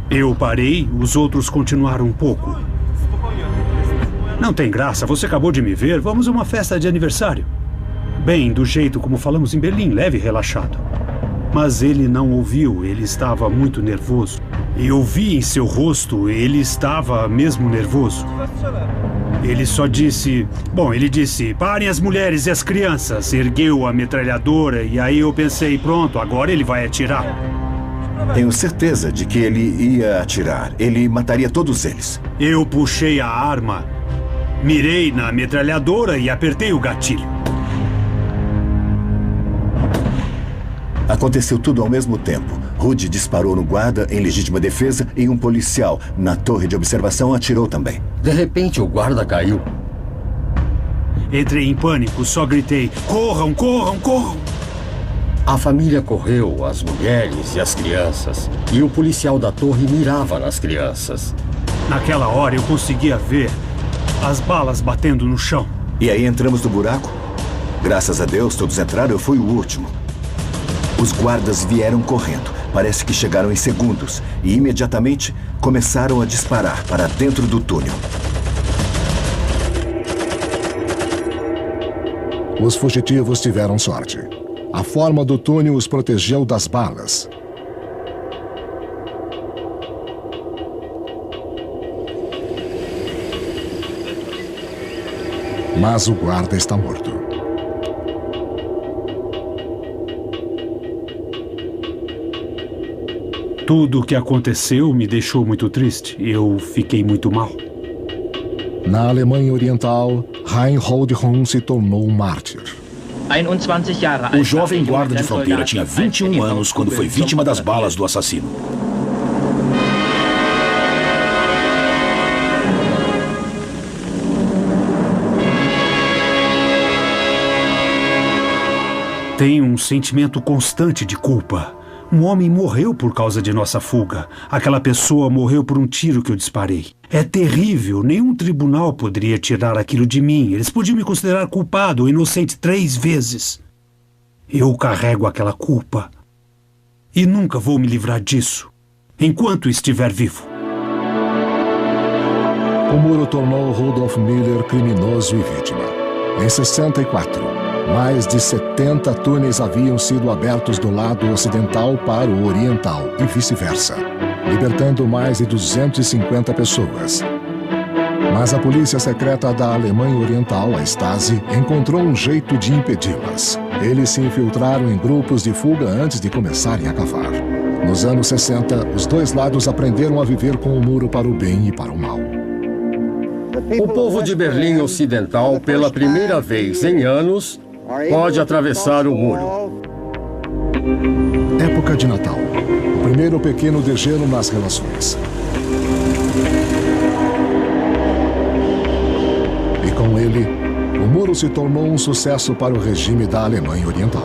Eu parei, os outros continuaram um pouco. Não tem graça, você acabou de me ver. Vamos a uma festa de aniversário. Bem, do jeito como falamos em Berlim, leve e relaxado. Mas ele não ouviu, ele estava muito nervoso. Eu vi em seu rosto, ele estava mesmo nervoso. Ele só disse... Bom, ele disse: parem as mulheres e as crianças. Ergueu a metralhadora e aí eu pensei: pronto, agora ele vai atirar. Tenho certeza de que ele ia atirar. Ele mataria todos eles. Eu puxei a arma, mirei na metralhadora e apertei o gatilho. Aconteceu tudo ao mesmo tempo. Rudy disparou no guarda em legítima defesa e um policial na torre de observação atirou também. De repente, o guarda caiu. Entrei em pânico, só gritei: corram, corram, corram! A família correu, as mulheres e as crianças. E o policial da torre mirava nas crianças. Naquela hora eu conseguia ver as balas batendo no chão. E aí entramos no buraco. Graças a Deus, todos entraram, eu fui o último. Os guardas vieram correndo. Parece que chegaram em segundos. E imediatamente começaram a disparar para dentro do túnel. Os fugitivos tiveram sorte. A forma do túnel os protegeu das balas. Mas o guarda está morto. Tudo o que aconteceu me deixou muito triste. Eu fiquei muito mal. Na Alemanha Oriental, Reinhold Hund se tornou um mártir. O jovem guarda de fronteira tinha 21 anos quando foi vítima das balas do assassino. Tenho um sentimento constante de culpa. Um homem morreu por causa de nossa fuga. Aquela pessoa morreu por um tiro que eu disparei. É terrível. Nenhum tribunal poderia tirar aquilo de mim. Eles podiam me considerar culpado ou inocente 3 vezes. Eu carrego aquela culpa. E nunca vou me livrar disso, enquanto estiver vivo. O muro tornou Rudolf Miller criminoso e vítima. Em 64, Mais de 70 túneis haviam sido abertos do lado ocidental para o oriental e vice-versa, libertando mais de 250 pessoas. Mas a polícia secreta da Alemanha Oriental, a Stasi, encontrou um jeito de impedi-las. Eles se infiltraram em grupos de fuga antes de começarem a cavar. Nos anos 60, os dois lados aprenderam a viver com o muro para o bem e para o mal. O povo de Berlim Ocidental, pela primeira vez em anos, pode atravessar o muro. Época de Natal. O primeiro pequeno degelo nas relações. E com ele, o muro se tornou um sucesso para o regime da Alemanha Oriental.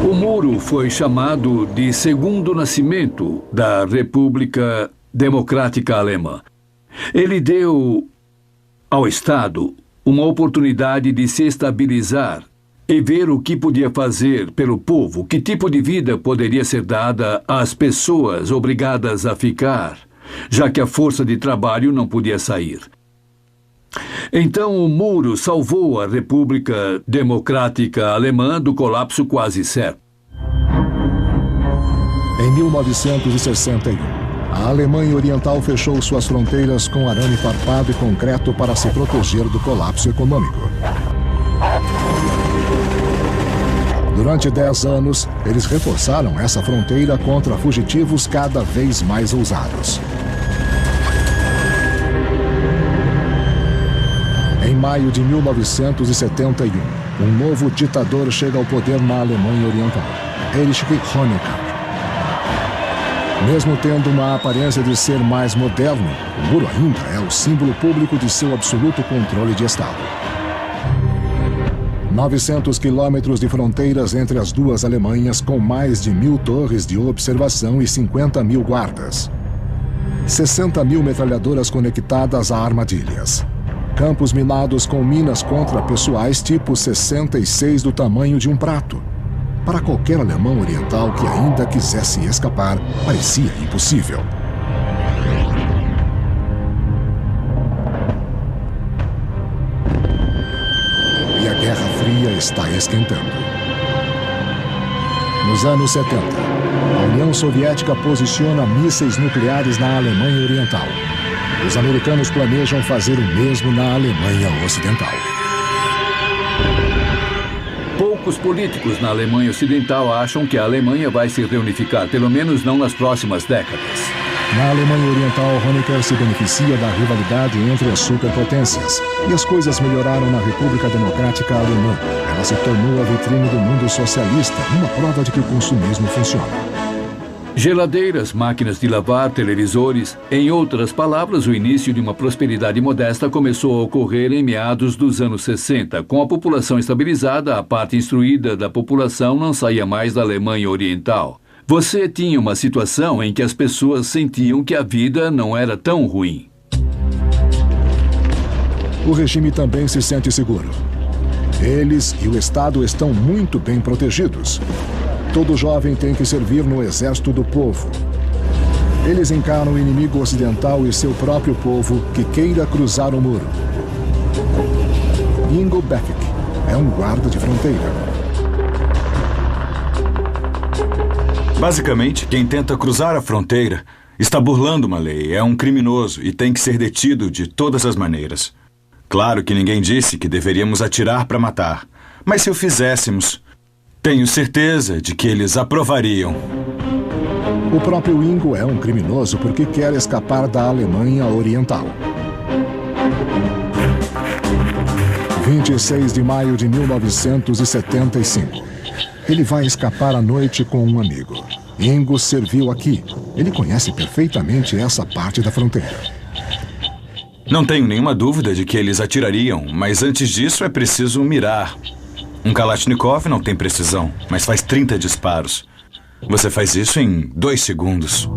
O muro foi chamado de segundo nascimento da República Democrática Alemã. Ele deu ao Estado uma oportunidade de se estabilizar e ver o que podia fazer pelo povo, que tipo de vida poderia ser dada às pessoas obrigadas a ficar, já que a força de trabalho não podia sair. Então o muro salvou a República Democrática Alemã do colapso quase certo. Em 1961, a Alemanha Oriental fechou suas fronteiras com arame farpado e concreto para se proteger do colapso econômico. Durante 10 anos, eles reforçaram essa fronteira contra fugitivos cada vez mais ousados. Em maio de 1971, um novo ditador chega ao poder na Alemanha Oriental, Erich Honecker. Mesmo tendo uma aparência de ser mais moderno, o muro ainda é o símbolo público de seu absoluto controle de Estado. 900 quilômetros de fronteiras entre as duas Alemanhas, com mais de 1.000 torres de observação e 50.000 guardas. 60.000 metralhadoras conectadas a armadilhas. Campos minados com minas contrapessoais tipo 66 do tamanho de um prato. Para qualquer alemão oriental que ainda quisesse escapar, parecia impossível. E a Guerra Fria está esquentando. Nos anos 70, a União Soviética posiciona mísseis nucleares na Alemanha Oriental. Os americanos planejam fazer o mesmo na Alemanha Ocidental. Poucos políticos na Alemanha Ocidental acham que a Alemanha vai se reunificar, pelo menos não nas próximas décadas. Na Alemanha Oriental, Honecker se beneficia da rivalidade entre as superpotências. E as coisas melhoraram na República Democrática Alemã. Ela se tornou a vitrine do mundo socialista, uma prova de que o consumismo funciona. Geladeiras, máquinas de lavar, televisores. Em outras palavras, o início de uma prosperidade modesta começou a ocorrer em meados dos anos 60. Com a população estabilizada, a parte instruída da população não saía mais da Alemanha Oriental. Você tinha uma situação em que as pessoas sentiam que a vida não era tão ruim. O regime também se sente seguro. Eles e o Estado estão muito bem protegidos. Todo jovem tem que servir no exército do povo. Eles encaram o inimigo ocidental e seu próprio povo que queira cruzar o muro. Ingo Befik é um guarda de fronteira. Basicamente, quem tenta cruzar a fronteira está burlando uma lei, é um criminoso e tem que ser detido de todas as maneiras. Claro que ninguém disse que deveríamos atirar para matar, mas se o fizéssemos, tenho certeza de que eles aprovariam. O próprio Ingo é um criminoso porque quer escapar da Alemanha Oriental. 26 de maio de 1975. Ele vai escapar à noite com um amigo. Ingo serviu aqui. Ele conhece perfeitamente essa parte da fronteira. Não tenho nenhuma dúvida de que eles atirariam, mas antes disso é preciso mirar. Um Kalashnikov não tem precisão, mas faz 30 disparos. Você faz isso em 2 segundos.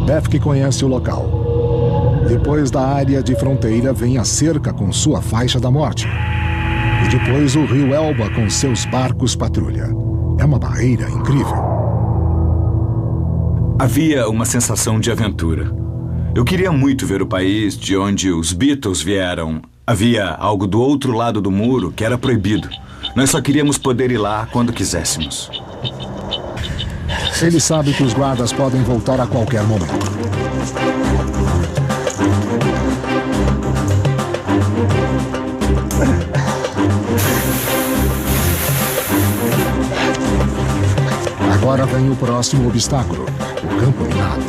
Befk conhece o local. Depois da área de fronteira vem a cerca com sua faixa da morte. E depois o rio Elba com seus barcos patrulha. É uma barreira incrível. Havia uma sensação de aventura. Eu queria muito ver o país de onde os Beatles vieram, Havia algo do outro lado do muro que era proibido. Nós só queríamos poder ir lá quando quiséssemos. Ele sabe que os guardas podem voltar a qualquer momento. Agora vem o próximo obstáculo, o campo minado.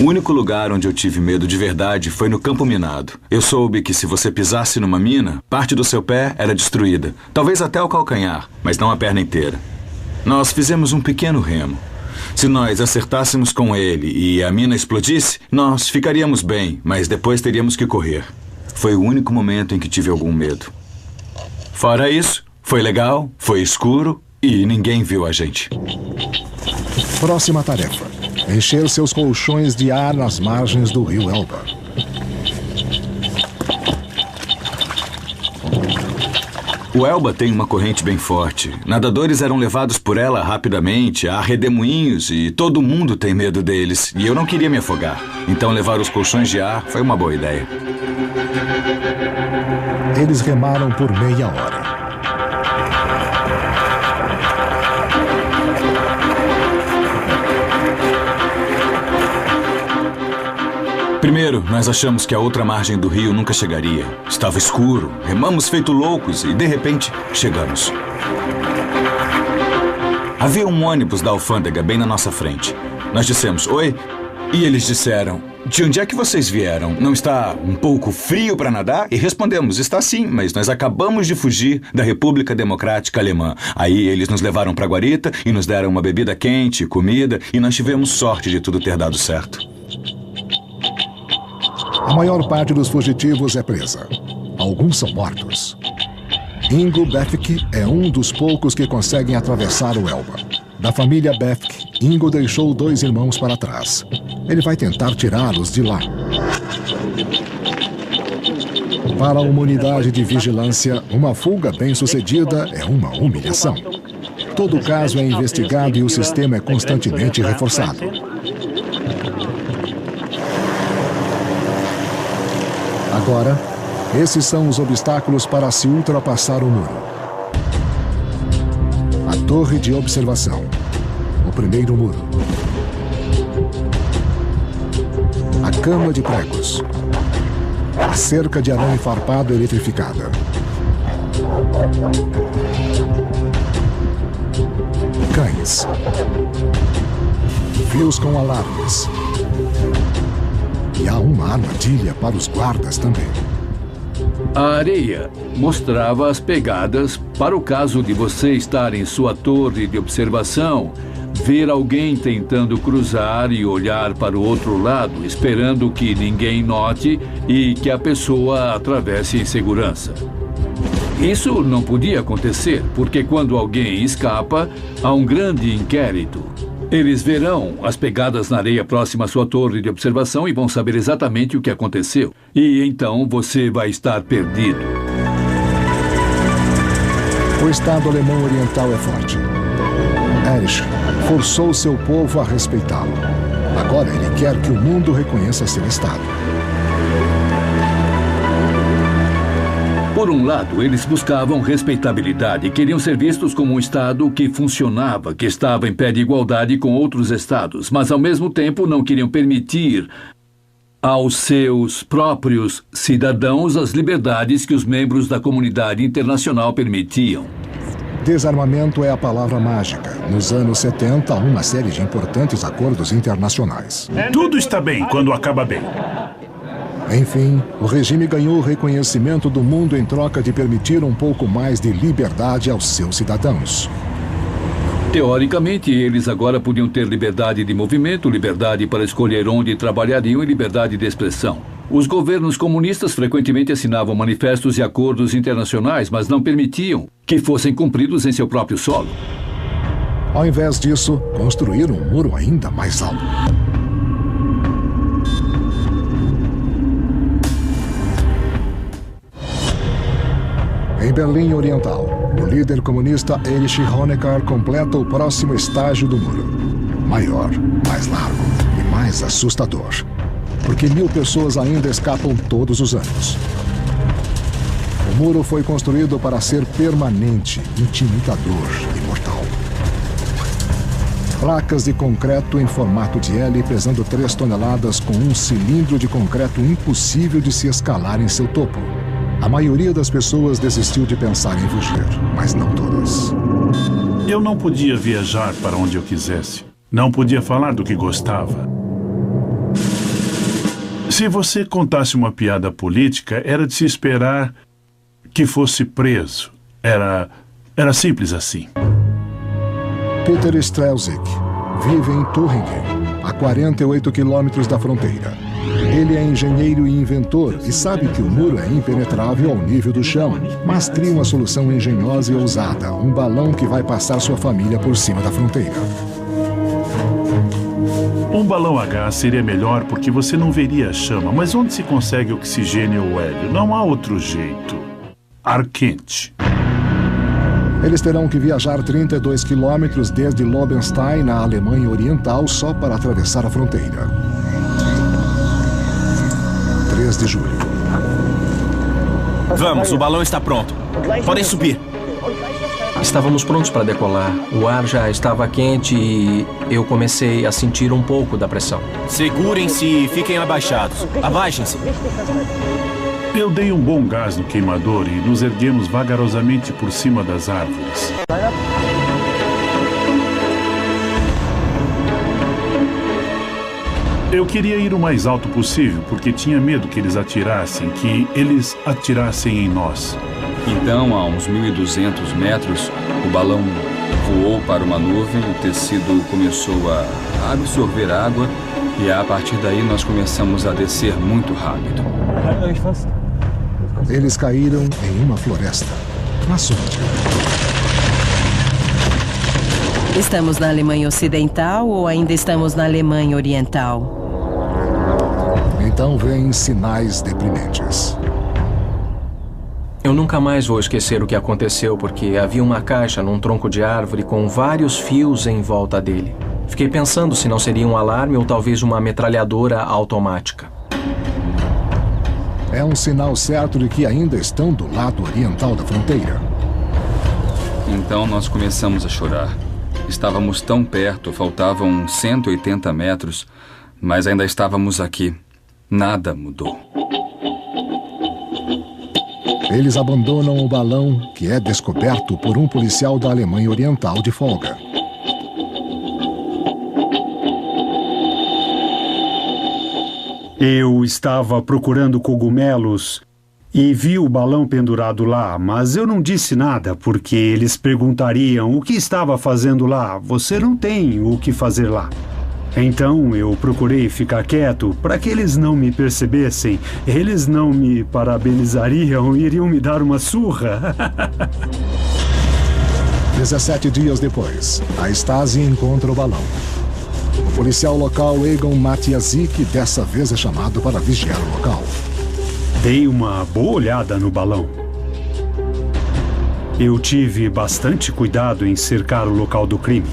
O único lugar onde eu tive medo de verdade foi no campo minado. Eu soube que se você pisasse numa mina, parte do seu pé era destruída. Talvez até o calcanhar, mas não a perna inteira. Nós fizemos um pequeno remo. Se nós acertássemos com ele e a mina explodisse, nós ficaríamos bem, mas depois teríamos que correr. Foi o único momento em que tive algum medo. Fora isso, foi legal, foi escuro e ninguém viu a gente. Próxima tarefa: encher seus colchões de ar nas margens do rio Elba. O Elba tem uma corrente bem forte. Nadadores eram levados por ela rapidamente, há redemoinhos e todo mundo tem medo deles. E eu não queria me afogar. Então levar os colchões de ar foi uma boa ideia. Eles remaram por meia hora. Primeiro, nós achamos que a outra margem do rio nunca chegaria. Estava escuro, remamos feito loucos e, de repente, chegamos. Havia um ônibus da alfândega bem na nossa frente. Nós dissemos, oi, e eles disseram, de onde é que vocês vieram? Não está um pouco frio para nadar? E respondemos, está sim, mas nós acabamos de fugir da República Democrática Alemã. Aí eles nos levaram para a guarita e nos deram uma bebida quente, comida, e nós tivemos sorte de tudo ter dado certo. A maior parte dos fugitivos é presa. Alguns são mortos. Ingo Befk é um dos poucos que conseguem atravessar o Elba. Da família Befk, Ingo deixou 2 irmãos para trás. Ele vai tentar tirá-los de lá. Para uma unidade de vigilância, uma fuga bem-sucedida é uma humilhação. Todo caso é investigado e o sistema é constantemente reforçado. Agora, esses são os obstáculos para se ultrapassar o muro. A torre de observação. O primeiro muro. A cama de pregos. A cerca de arame farpado eletrificada. Cães. Fios com alarmes. E há uma armadilha para os guardas também. A areia mostrava as pegadas para o caso de você estar em sua torre de observação, ver alguém tentando cruzar e olhar para o outro lado, esperando que ninguém note e que a pessoa atravesse em segurança. Isso não podia acontecer, porque quando alguém escapa, há um grande inquérito. Eles verão as pegadas na areia próxima à sua torre de observação e vão saber exatamente o que aconteceu. E então você vai estar perdido. O Estado alemão oriental é forte. Erich forçou seu povo a respeitá-lo. Agora ele quer que o mundo reconheça seu Estado. Por um lado, eles buscavam respeitabilidade e queriam ser vistos como um Estado que funcionava, que estava em pé de igualdade com outros Estados, mas ao mesmo tempo não queriam permitir aos seus próprios cidadãos as liberdades que os membros da comunidade internacional permitiam. Desarmamento é a palavra mágica. Nos anos 70, há uma série de importantes acordos internacionais. Tudo está bem quando acaba bem. Enfim, o regime ganhou o reconhecimento do mundo em troca de permitir um pouco mais de liberdade aos seus cidadãos. Teoricamente, eles agora podiam ter liberdade de movimento, liberdade para escolher onde trabalhariam e liberdade de expressão. Os governos comunistas frequentemente assinavam manifestos e acordos internacionais, mas não permitiam que fossem cumpridos em seu próprio solo. Ao invés disso, construíram um muro ainda mais alto. Em Berlim Oriental, o líder comunista Erich Honecker completa o próximo estágio do muro. Maior, mais largo e mais assustador. Porque 1000 pessoas ainda escapam todos os anos. O muro foi construído para ser permanente, intimidador e mortal. Placas de concreto em formato de L pesando 3 toneladas com um cilindro de concreto impossível de se escalar em seu topo. A maioria das pessoas desistiu de pensar em fugir, mas não todas. Eu não podia viajar para onde eu quisesse. Não podia falar do que gostava. Se você contasse uma piada política, era de se esperar que fosse preso. Era simples assim. Peter Strelzik vive em Thüringen, a 48 quilômetros da fronteira. Ele é engenheiro e inventor e sabe que o muro é impenetrável ao nível do chão, mas cria uma solução engenhosa e ousada, um balão que vai passar sua família por cima da fronteira. Um balão a gás seria melhor porque você não veria a chama, mas onde se consegue oxigênio ou hélio? Não há outro jeito. Ar quente. Eles terão que viajar 32 quilômetros desde Lobenstein, na Alemanha Oriental, só para atravessar a fronteira. 3 de julho. Vamos, o balão está pronto. Podem subir. Estávamos prontos para decolar. O ar já estava quente e eu comecei a sentir um pouco da pressão. Segurem-se e fiquem abaixados. Abaixem-se. Eu dei um bom gás no queimador e nos erguemos vagarosamente por cima das árvores. Eu queria ir o mais alto possível, porque tinha medo que eles atirassem em nós. Então, a uns 1.200 metros, o balão voou para uma nuvem, o tecido começou a absorver água e a partir daí nós começamos a descer muito rápido. Eles caíram em uma floresta, na Súria. Estamos na Alemanha Ocidental ou ainda estamos na Alemanha Oriental? Então vêm sinais deprimentes. Eu nunca mais vou esquecer o que aconteceu, porque havia uma caixa num tronco de árvore com vários fios em volta dele. Fiquei pensando se não seria um alarme ou talvez uma metralhadora automática. É um sinal certo de que ainda estão do lado oriental da fronteira. Então nós começamos a chorar. Estávamos tão perto, faltavam 180 metros, mas ainda estávamos aqui. Nada mudou. Eles abandonam o balão, que é descoberto por um policial da Alemanha Oriental de folga. Eu estava procurando cogumelos e vi o balão pendurado lá, mas eu não disse nada, porque eles perguntariam o que estava fazendo lá. Você não tem o que fazer lá. Então eu procurei ficar quieto para que eles não me percebessem. Eles não me parabenizariam, iriam me dar uma surra. 17 dias depois, a Stasi encontra o balão. O policial local Egon Matiasik dessa vez é chamado para vigiar o local. Dei uma boa olhada no balão. Eu tive bastante cuidado em cercar o local do crime.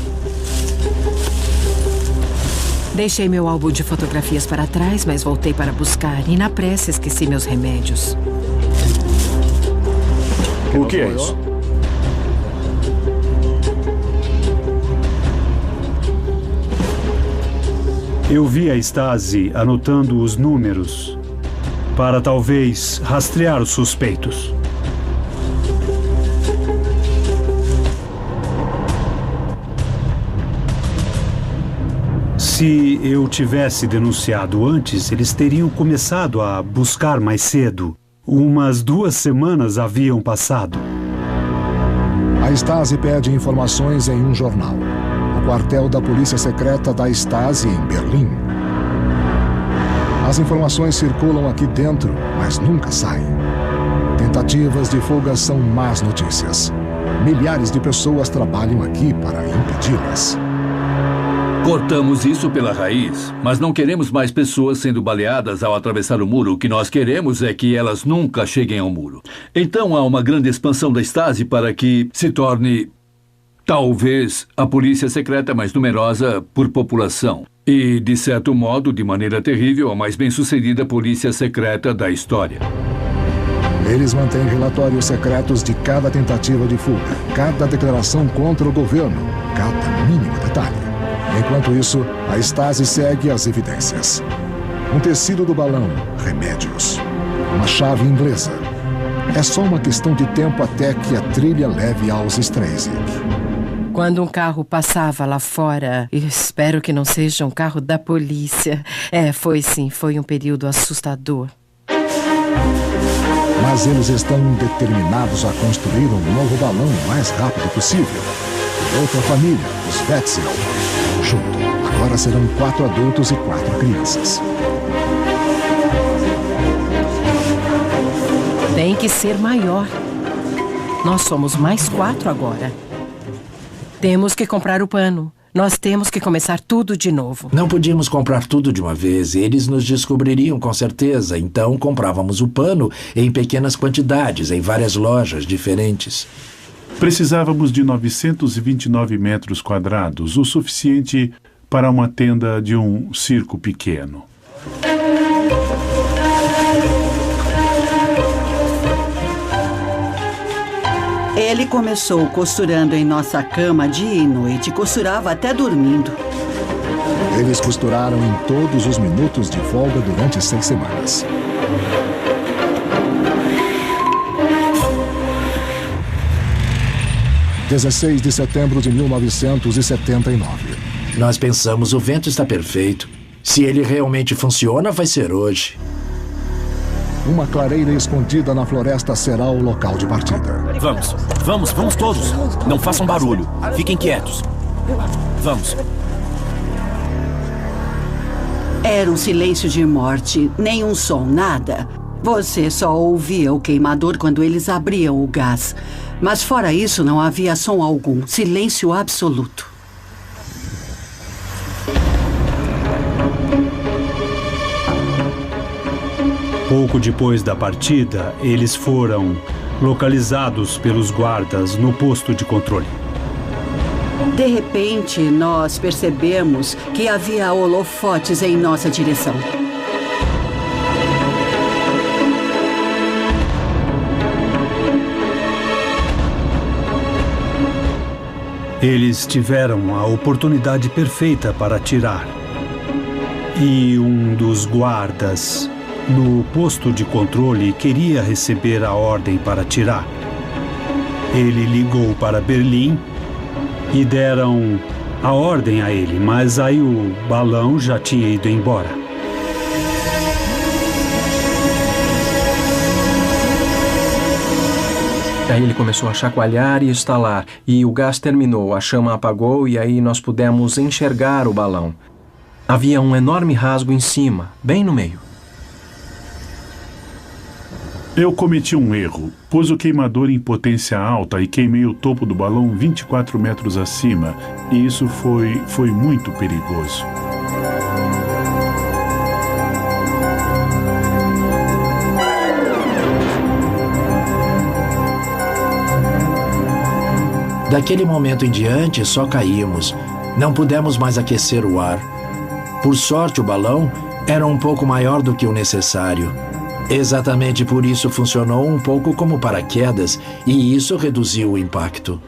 Deixei meu álbum de fotografias para trás, mas voltei para buscar. E na pressa esqueci meus remédios. O que é isso? Eu vi a Stasi anotando os números para talvez rastrear os suspeitos. Se eu tivesse denunciado antes, eles teriam começado a buscar mais cedo. Umas 2 semanas haviam passado. A Stasi pede informações em um jornal. O quartel da polícia secreta da Stasi em Berlim. As informações circulam aqui dentro, mas nunca saem. Tentativas de fuga são más notícias. Milhares de pessoas trabalham aqui para impedi-las. Cortamos isso pela raiz, mas não queremos mais pessoas sendo baleadas ao atravessar o muro. O que nós queremos é que elas nunca cheguem ao muro. Então há uma grande expansão da Stasi para que se torne, talvez, a polícia secreta mais numerosa por população. E, de certo modo, de maneira terrível, a mais bem-sucedida polícia secreta da história. Eles mantêm relatórios secretos de cada tentativa de fuga, cada declaração contra o governo, cada mínimo detalhe. Enquanto isso, a Stasi segue as evidências. Um tecido do balão, remédios. Uma chave inglesa. É só uma questão de tempo até que a trilha leve aos Streisig. Quando um carro passava lá fora, espero que não seja um carro da polícia. Foi um período assustador. Mas eles estão determinados a construir um novo balão o mais rápido possível. E outra família, os Wetzel. Junto, agora serão 4 adultos e 4 crianças. Tem que ser maior. Nós somos mais 4 agora. Temos que comprar o pano. Nós temos que começar tudo de novo. Não podíamos comprar tudo de uma vez. Eles nos descobririam com certeza. Então comprávamos o pano em pequenas quantidades, em várias lojas diferentes. Precisávamos de 929 metros quadrados, o suficiente para uma tenda de um circo pequeno. Ele começou costurando em nossa cama dia e noite, costurava até dormindo. Eles costuraram em todos os minutos de folga durante 6 semanas. – 16 de setembro de 1979. Nós pensamos, o vento está perfeito. Se ele realmente funciona, vai ser hoje. Uma clareira escondida na floresta será o local de partida. Vamos todos. Não façam barulho. Fiquem quietos. Vamos. Era um silêncio de morte, nenhum som, nada. Você só ouvia o queimador quando eles abriam o gás. Mas fora isso, não havia som algum. Silêncio absoluto. Pouco depois da partida, eles foram localizados pelos guardas no posto de controle. De repente, nós percebemos que havia holofotes em nossa direção. Eles tiveram a oportunidade perfeita para atirar. E um dos guardas no posto de controle queria receber a ordem para atirar. Ele ligou para Berlim e deram a ordem a ele, mas aí o balão já tinha ido embora. Aí ele começou a chacoalhar e estalar, e o gás terminou, a chama apagou e aí nós pudemos enxergar o balão. Havia um enorme rasgo em cima, bem no meio. Eu cometi um erro. Pus o queimador em potência alta e queimei o topo do balão 24 metros acima, e isso foi muito perigoso. Daquele momento em diante, só caímos. Não pudemos mais aquecer o ar. Por sorte, o balão era um pouco maior do que o necessário. Exatamente por isso funcionou um pouco como paraquedas, e isso reduziu o impacto.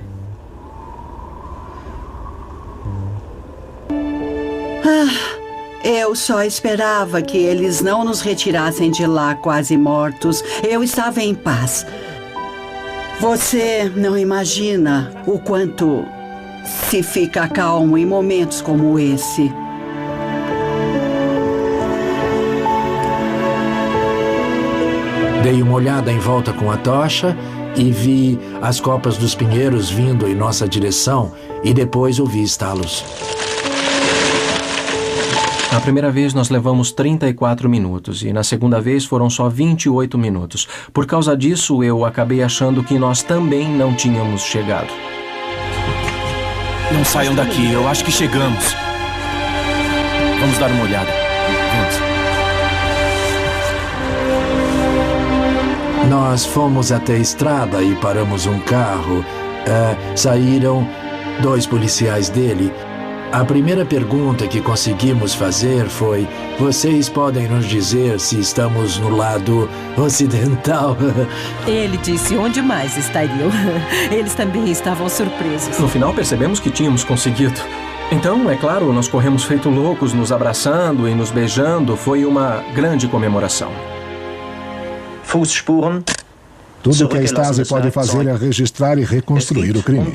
Eu só esperava que eles não nos retirassem de lá quase mortos. Eu estava em paz. Você não imagina o quanto se fica calmo em momentos como esse. Dei uma olhada em volta com a tocha e vi as copas dos pinheiros vindo em nossa direção e depois ouvi estalos. Na primeira vez nós levamos 34 minutos e na segunda vez foram só 28 minutos. Por causa disso, eu acabei achando que nós também não tínhamos chegado. Não saiam daqui, eu acho que chegamos. Vamos dar uma olhada. Vamos. Nós fomos até a estrada e paramos um carro. Saíram 2 policiais dele. A primeira pergunta que conseguimos fazer foi: vocês podem nos dizer se estamos no lado ocidental? Ele disse onde mais estariam. Eles também estavam surpresos. No final percebemos que tínhamos conseguido. Então, é claro, nós corremos feito loucos, nos abraçando e nos beijando. Foi uma grande comemoração. Fußspuren. Tudo o que a Stasi pode fazer é registrar e reconstruir o crime.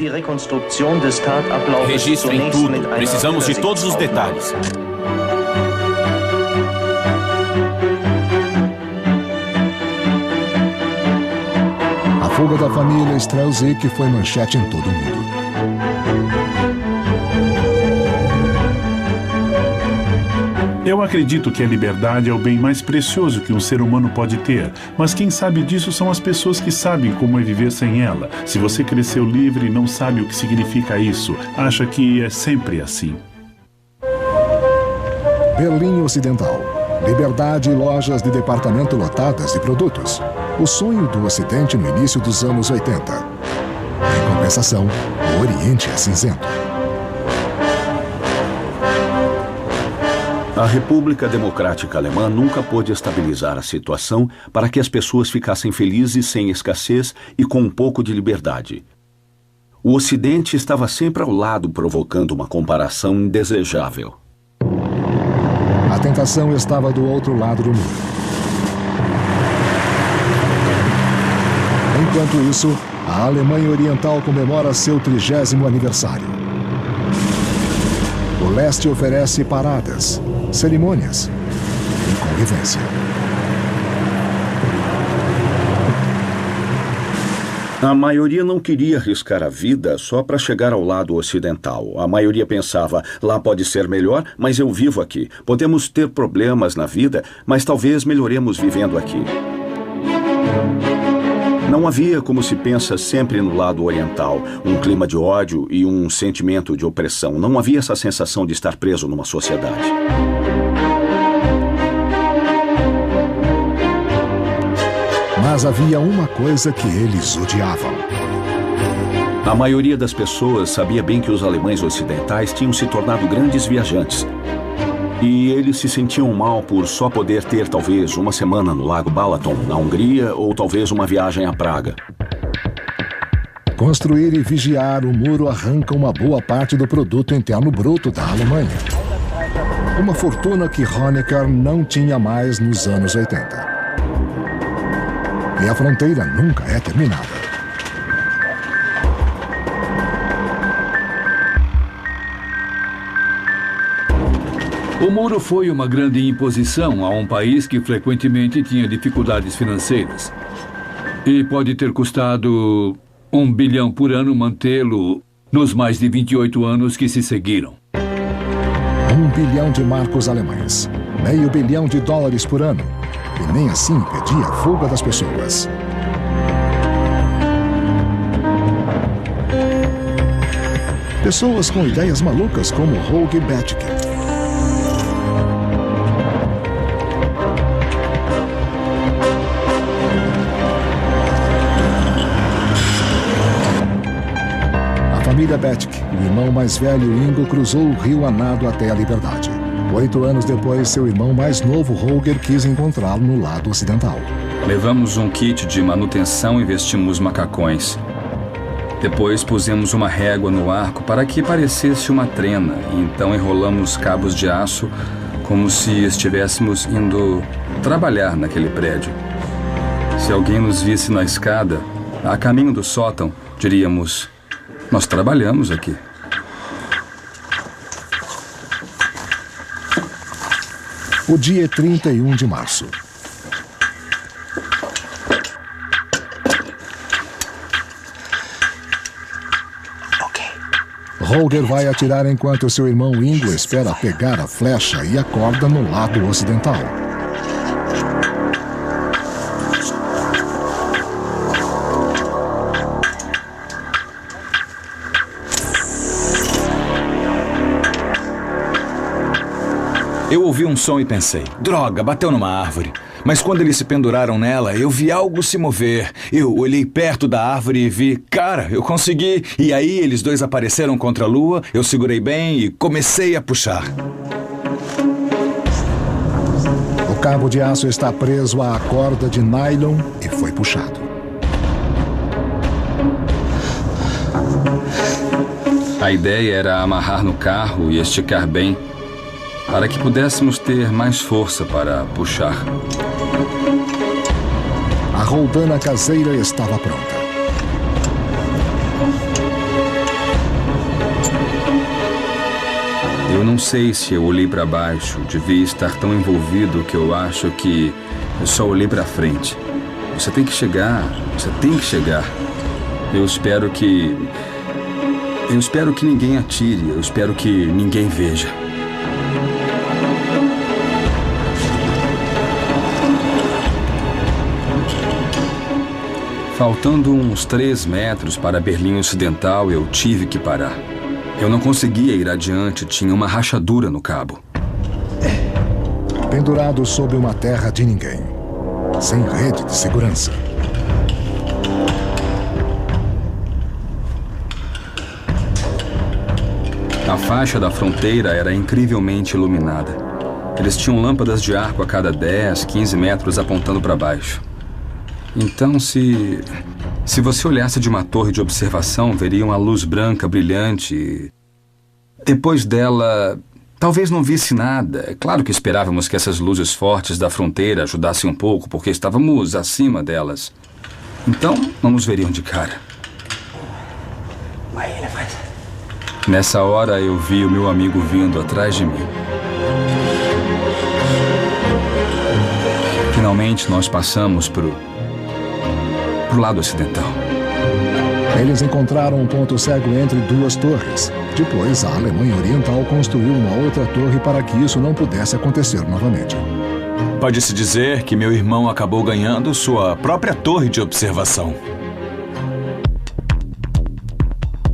Registrem tudo. Precisamos de todos os detalhes. A fuga da família Strelzik foi manchete em todo o mundo. Eu acredito que a liberdade é o bem mais precioso que um ser humano pode ter, mas quem sabe disso são as pessoas que sabem como é viver sem ela. Se você cresceu livre e não sabe o que significa isso, acha que é sempre assim. Berlim Ocidental. Liberdade e lojas de departamento lotadas de produtos. O sonho do Ocidente no início dos anos 80. Em compensação, o Oriente é cinzento. A República Democrática Alemã nunca pôde estabilizar a situação para que as pessoas ficassem felizes sem escassez e com um pouco de liberdade. O Ocidente estava sempre ao lado, provocando uma comparação indesejável. A tentação estava do outro lado do muro. Enquanto isso, a Alemanha Oriental comemora seu 30º aniversário. O leste oferece paradas, cerimônias e convivência. A maioria não queria arriscar a vida só para chegar ao lado ocidental. A maioria pensava, lá pode ser melhor, mas eu vivo aqui. Podemos ter problemas na vida, mas talvez melhoremos vivendo aqui. Não havia, como se pensa sempre no lado oriental, um clima de ódio e um sentimento de opressão. Não havia essa sensação de estar preso numa sociedade. Mas havia uma coisa que eles odiavam. A maioria das pessoas sabia bem que os alemães ocidentais tinham se tornado grandes viajantes. E eles se sentiam mal por só poder ter talvez uma semana no Lago Balaton, na Hungria, ou talvez uma viagem à Praga. Construir e vigiar o muro arranca uma boa parte do produto interno bruto da Alemanha. Uma fortuna que Honecker não tinha mais nos anos 80. E a fronteira nunca é terminada. O muro foi uma grande imposição a um país que frequentemente tinha dificuldades financeiras. E pode ter custado $1 bilhão por ano mantê-lo nos mais de 28 anos que se seguiram. 1 bilhão de marcos alemães, $500 milhão por ano. E nem assim impedia a fuga das pessoas. Pessoas com ideias malucas como Holger Bethke. A família Bethke, o irmão mais velho Ingo, cruzou o rio a nado até a liberdade. 8 anos depois, seu irmão mais novo, Holger, quis encontrá-lo no lado ocidental. Levamos um kit de manutenção e vestimos macacões. Depois pusemos uma régua no arco para que parecesse uma trena, e então enrolamos cabos de aço como se estivéssemos indo trabalhar naquele prédio. Se alguém nos visse na escada, a caminho do sótão, diríamos: nós trabalhamos aqui. O dia é 31 de março. Holger vai atirar enquanto seu irmão Ingo espera pegar a flecha e acorda no lado ocidental. Eu ouvi um som e pensei, droga, bateu numa árvore. Mas quando eles se penduraram nela, eu vi algo se mover. Eu olhei perto da árvore e vi, cara, eu consegui. E aí eles dois apareceram contra a lua, eu segurei bem e comecei a puxar. O cabo de aço está preso à corda de nylon e foi puxado. A ideia era amarrar no carro e esticar bem, para que pudéssemos ter mais força para puxar. A roldana caseira estava pronta. Eu não sei se eu olhei para baixo, devia estar tão envolvido que eu acho que eu só olhei para frente. Você tem que chegar, você tem que chegar. Eu espero que ninguém atire, eu espero que ninguém veja. Faltando uns 3 metros para Berlim Ocidental, eu tive que parar. Eu não conseguia ir adiante, tinha uma rachadura no cabo. Pendurado sob uma terra de ninguém, sem rede de segurança. A faixa da fronteira era incrivelmente iluminada. Eles tinham lâmpadas de arco a cada 10, 15 metros apontando para baixo. Então, se você olhasse de uma torre de observação, veria uma luz branca brilhante. Depois dela, talvez não visse nada. É claro que esperávamos que essas luzes fortes da fronteira ajudassem um pouco, porque estávamos acima delas. Então, não nos veriam de cara. Nessa hora, eu vi o meu amigo vindo atrás de mim. Finalmente, nós passamos pro lado ocidental. Eles encontraram um ponto cego entre 2 torres. Depois, a Alemanha Oriental construiu uma outra torre para que isso não pudesse acontecer novamente. Pode-se dizer que meu irmão acabou ganhando sua própria torre de observação.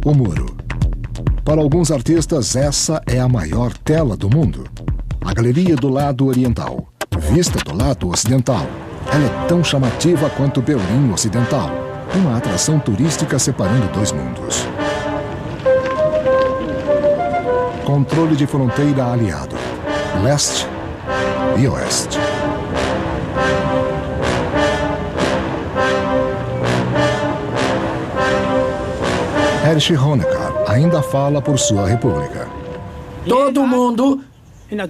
O muro. Para alguns artistas, essa é a maior tela do mundo. A galeria do lado oriental, vista do lado ocidental. Ela é tão chamativa quanto Berlim Ocidental, uma atração turística separando 2 mundos. Controle de fronteira aliado, leste e oeste. Erich Honecker ainda fala por sua república. Todo mundo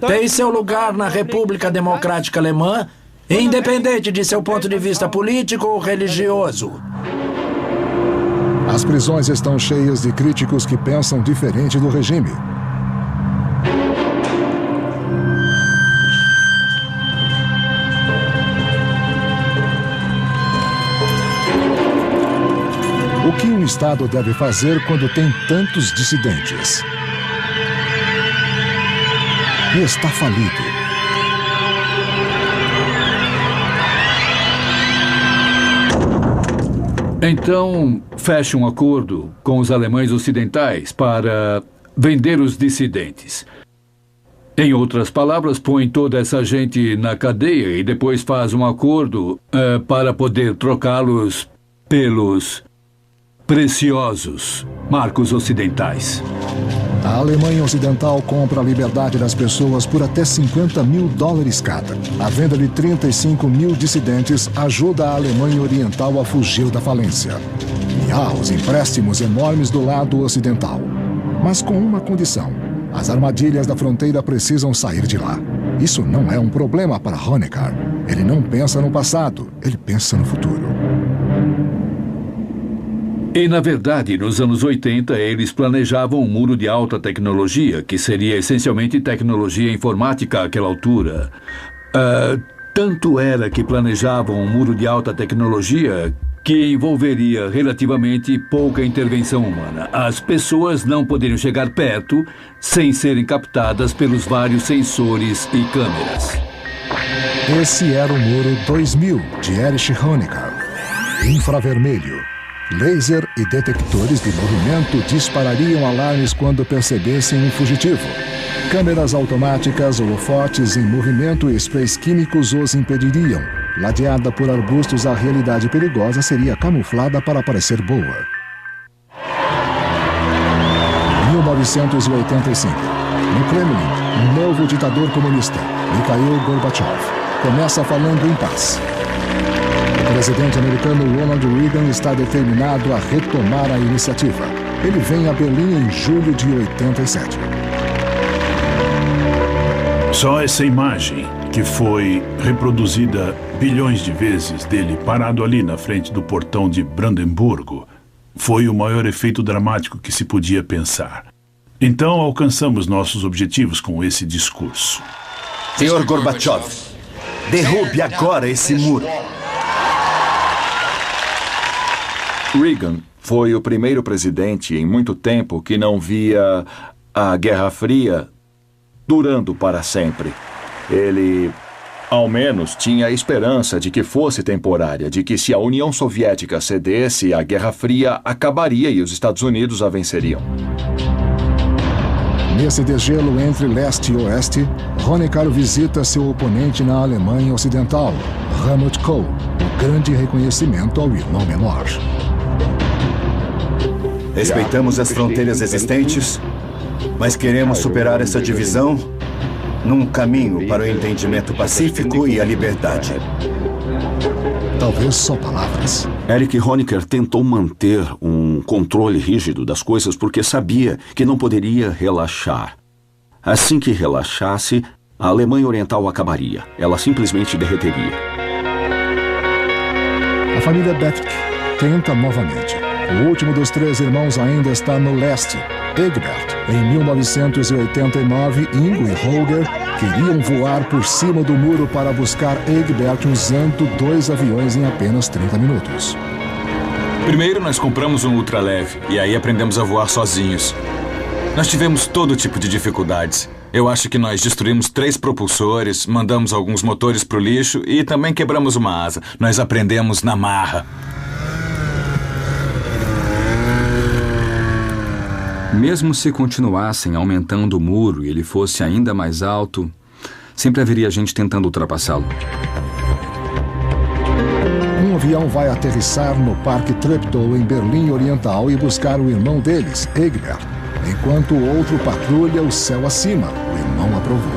tem seu lugar na República Democrática Alemã, independente de seu ponto de vista político ou religioso. As prisões estão cheias de críticos que pensam diferente do regime. O que um Estado deve fazer quando tem tantos dissidentes? E está falido. Então, feche um acordo com os alemães ocidentais para vender os dissidentes. Em outras palavras, põe toda essa gente na cadeia e depois faz um acordo para poder trocá-los pelos preciosos marcos ocidentais. A Alemanha Ocidental compra a liberdade das pessoas por até $50.000 cada. A venda de 35 mil dissidentes ajuda a Alemanha Oriental a fugir da falência. E há os empréstimos enormes do lado ocidental. Mas com uma condição: as armadilhas da fronteira precisam sair de lá. Isso não é um problema para Honecker. Ele não pensa no passado, ele pensa no futuro. E, na verdade, nos anos 80, eles planejavam um muro de alta tecnologia, que seria essencialmente tecnologia informática àquela altura. Tanto era que planejavam um muro de alta tecnologia que envolveria relativamente pouca intervenção humana. As pessoas não poderiam chegar perto sem serem captadas pelos vários sensores e câmeras. Esse era o Muro 2000, de Erich Honecker. Infravermelho. Laser e detectores de movimento disparariam alarmes quando percebessem um fugitivo. Câmeras automáticas, holofotes em movimento e sprays químicos os impediriam. Ladeada por arbustos, a realidade perigosa seria camuflada para parecer boa. 1985. No Kremlin, um novo ditador comunista, Mikhail Gorbachev, começa falando em paz. O presidente americano Ronald Reagan está determinado a retomar a iniciativa. Ele vem a Berlim em julho de 87. Só essa imagem, que foi reproduzida bilhões de vezes dele parado ali na frente do portão de Brandemburgo, foi o maior efeito dramático que se podia pensar. Então alcançamos nossos objetivos com esse discurso. Senhor Gorbachev, derrube agora esse muro. Reagan foi o primeiro presidente em muito tempo que não via a Guerra Fria durando para sempre. Ele, ao menos, tinha a esperança de que fosse temporária, de que se a União Soviética cedesse, a Guerra Fria acabaria e os Estados Unidos a venceriam. Nesse degelo entre leste e oeste, Honecker visita seu oponente na Alemanha Ocidental, Helmut Kohl, um grande reconhecimento ao irmão menor. Respeitamos as fronteiras existentes, mas queremos superar essa divisão num caminho para o entendimento pacífico e a liberdade. Talvez só palavras. Erich Honecker tentou manter um controle rígido das coisas porque sabia que não poderia relaxar. Assim que relaxasse, a Alemanha Oriental acabaria. Ela simplesmente derreteria. A família Bethke tenta novamente. O último dos três irmãos ainda está no leste. Egbert, em 1989, Ingo e Holger queriam voar por cima do muro para buscar Egbert usando 2 aviões em apenas 30 minutos. Primeiro nós compramos um ultraleve e aí aprendemos a voar sozinhos. Nós tivemos todo tipo de dificuldades. Eu acho que nós destruímos 3 propulsores, mandamos alguns motores para o lixo e também quebramos uma asa. Nós aprendemos na marra. Mesmo se continuassem aumentando o muro e ele fosse ainda mais alto, sempre haveria gente tentando ultrapassá-lo. Um avião vai aterrissar no Parque Treptow, em Berlim Oriental, e buscar o irmão deles, Egbert, enquanto o outro patrulha o céu acima. O irmão aprovou.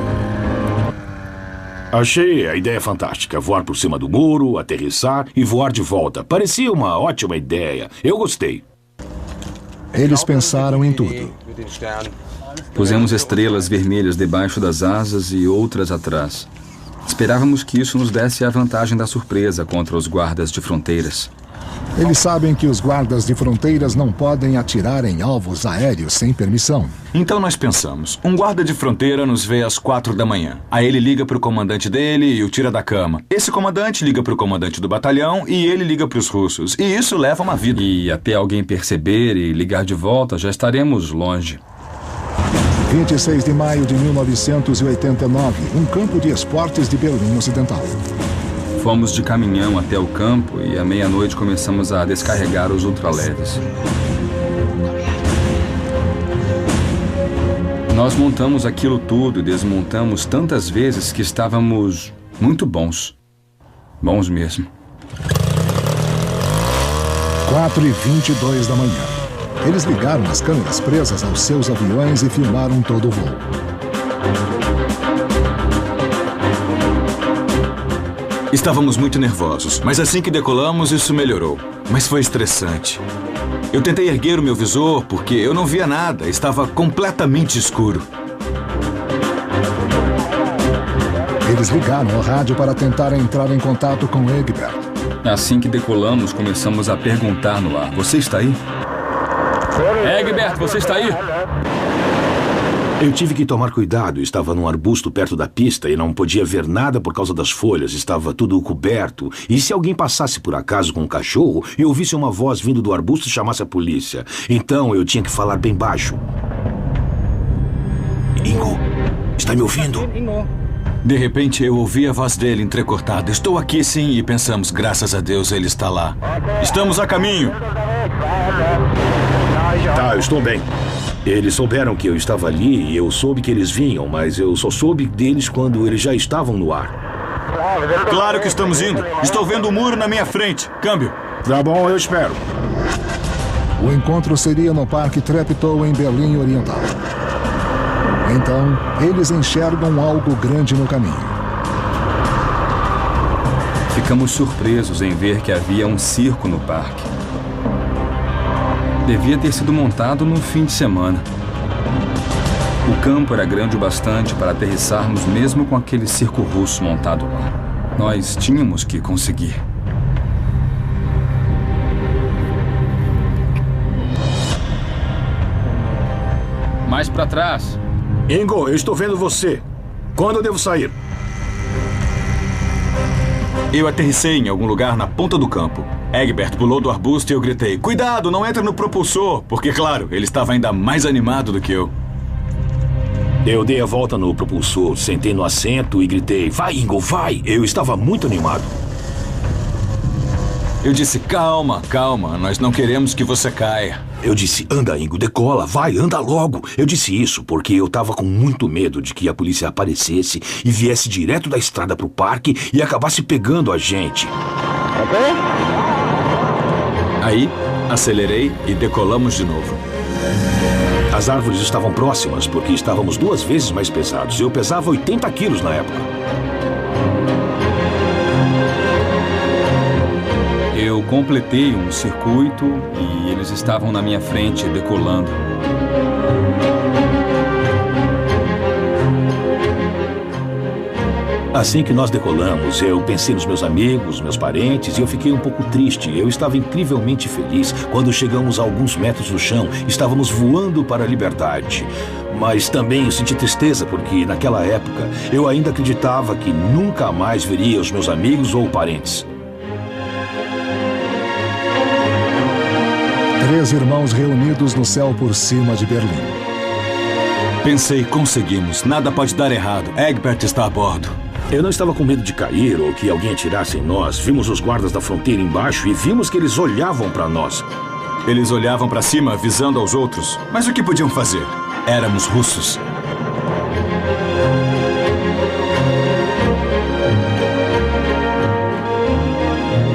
Achei a ideia fantástica. Voar por cima do muro, aterrissar e voar de volta. Parecia uma ótima ideia. Eu gostei. Eles pensaram em tudo. Pusemos estrelas vermelhas debaixo das asas e outras atrás. Esperávamos que isso nos desse a vantagem da surpresa contra os guardas de fronteiras. Eles sabem que os guardas de fronteiras não podem atirar em alvos aéreos sem permissão. Então nós pensamos, um guarda de fronteira nos vê às 4 da manhã. Aí ele liga para o comandante dele e o tira da cama. Esse comandante liga para o comandante do batalhão e ele liga para os russos. E isso leva uma vida. E até alguém perceber e ligar de volta, já estaremos longe. 26 de maio de 1989, um campo de esportes de Berlim Ocidental. Fomos de caminhão até o campo e à meia-noite começamos a descarregar os ultraleves. Nós montamos aquilo tudo e desmontamos tantas vezes que estávamos muito bons. Bons mesmo. 4h22 da manhã. Eles ligaram as câmeras presas aos seus aviões e filmaram todo o voo. Estávamos muito nervosos, mas assim que decolamos, isso melhorou. Mas foi estressante. Eu tentei erguer o meu visor porque eu não via nada, estava completamente escuro. Eles ligaram ao rádio para tentar entrar em contato com Egbert. Assim que decolamos, começamos a perguntar no ar: "Você está aí?" "Egbert, você está aí?" Eu tive que tomar cuidado. Estava num arbusto perto da pista e não podia ver nada por causa das folhas. Estava tudo coberto. E se alguém passasse por acaso com um cachorro e ouvisse uma voz vindo do arbusto, chamasse a polícia. Então eu tinha que falar bem baixo. Ingo, está me ouvindo? De repente eu ouvi a voz dele entrecortada. "Estou aqui sim", e pensamos, graças a Deus ele está lá. "Estamos a caminho." Tá, eu estou bem. Eles souberam que eu estava ali e eu soube que eles vinham, mas eu só soube deles quando eles já estavam no ar. Claro que estamos indo. Estou vendo o muro na minha frente. Câmbio. Tá bom, eu espero. O encontro seria no Parque Treptow, em Berlim Oriental. Então, eles enxergam algo grande no caminho. Ficamos surpresos em ver que havia um circo no parque. Devia ter sido montado num fim de semana. O campo era grande o bastante para aterrissarmos mesmo com aquele circo russo montado lá. Nós tínhamos que conseguir. Mais para trás. Ingo, eu estou vendo você. Quando eu devo sair? Eu aterrissei em algum lugar na ponta do campo. Egbert pulou do arbusto e eu gritei: cuidado, não entra no propulsor! Porque, claro, ele estava ainda mais animado do que eu. Eu dei a volta no propulsor, sentei no assento e gritei: vai, Ingo, vai! Eu estava muito animado. Eu disse: calma, calma, nós não queremos que você caia. Eu disse: anda, Ingo, decola, vai, anda logo. Eu disse isso porque eu estava com muito medo de que a polícia aparecesse e viesse direto da estrada para o parque e acabasse pegando a gente. Aí, acelerei e decolamos de novo. As árvores estavam próximas porque estávamos 2 vezes mais pesados. Eu pesava 80 quilos na época. Eu completei um circuito e eles estavam na minha frente decolando. Assim que nós decolamos, eu pensei nos meus amigos, meus parentes, e eu fiquei um pouco triste. Eu estava incrivelmente feliz. Quando chegamos a alguns metros do chão, estávamos voando para a liberdade. Mas também eu senti tristeza, porque naquela época eu ainda acreditava que nunca mais veria os meus amigos ou parentes. 3 irmãos reunidos no céu por cima de Berlim. Pensei, conseguimos. Nada pode dar errado. Egbert está a bordo. Eu não estava com medo de cair ou que alguém atirasse em nós. Vimos os guardas da fronteira embaixo e vimos que eles olhavam para nós. Eles olhavam para cima, avisando aos outros. Mas o que podiam fazer? Éramos russos.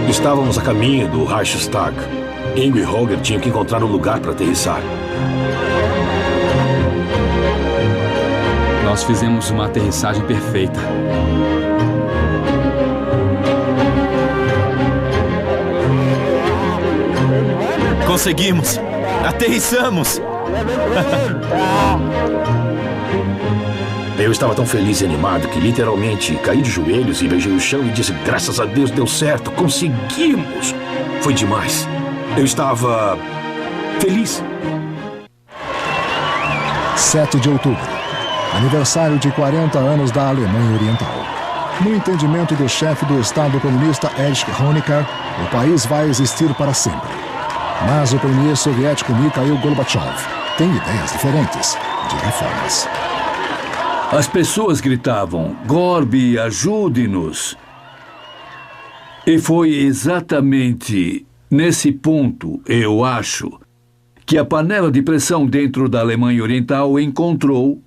Estávamos a caminho do Reichstag. Ingo e Holger tinham que encontrar um lugar para aterrissar. Nós fizemos uma aterrissagem perfeita. Conseguimos! Aterrissamos! Eu estava tão feliz e animado que literalmente caí de joelhos e beijei o chão e disse: graças a Deus deu certo, conseguimos! Foi demais. Eu estava feliz. 7 de outubro, aniversário de 40 anos da Alemanha Oriental. No entendimento do chefe do Estado comunista Erich Honecker, o país vai existir para sempre. Mas o premier soviético Mikhail Gorbachev tem ideias diferentes de reformas. As pessoas gritavam: Gorby, ajude-nos! E foi exatamente nesse ponto, eu acho, que a panela de pressão dentro da Alemanha Oriental encontrou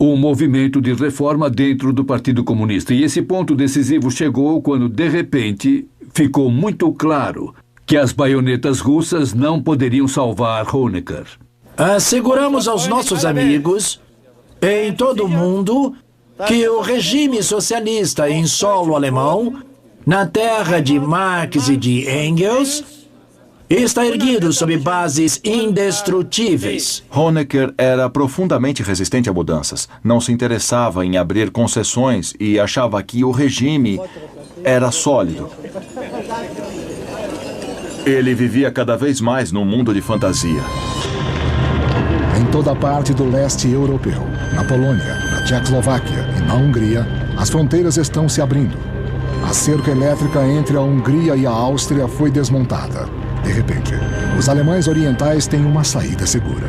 um movimento de reforma dentro do Partido Comunista. E esse ponto decisivo chegou quando, de repente, ficou muito claro que as baionetas russas não poderiam salvar Honecker. Asseguramos aos nossos amigos em todo o mundo que o regime socialista em solo alemão, na terra de Marx e de Engels, está erguido sobre bases indestrutíveis. Honecker era profundamente resistente a mudanças. Não se interessava em abrir concessões e achava que o regime era sólido. Ele vivia cada vez mais num mundo de fantasia. Em toda parte do leste europeu, na Polônia, na Tchecoslováquia e na Hungria, as fronteiras estão se abrindo. A cerca elétrica entre a Hungria e a Áustria foi desmontada. De repente, os alemães orientais têm uma saída segura.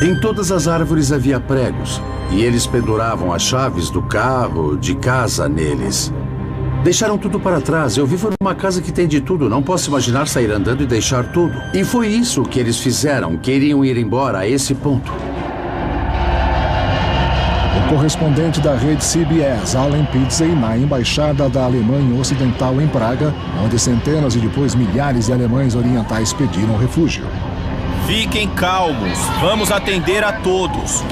Em todas as árvores havia pregos, e eles penduravam as chaves do carro, de casa neles. Deixaram tudo para trás. Eu vivo numa casa que tem de tudo. Não posso imaginar sair andando e deixar tudo. E foi isso que eles fizeram. Queriam ir embora a esse ponto. O correspondente da rede CBS, Alan Pizzey, na embaixada da Alemanha Ocidental em Praga, onde centenas e depois milhares de alemães orientais pediram refúgio. Fiquem calmos. Vamos atender a todos.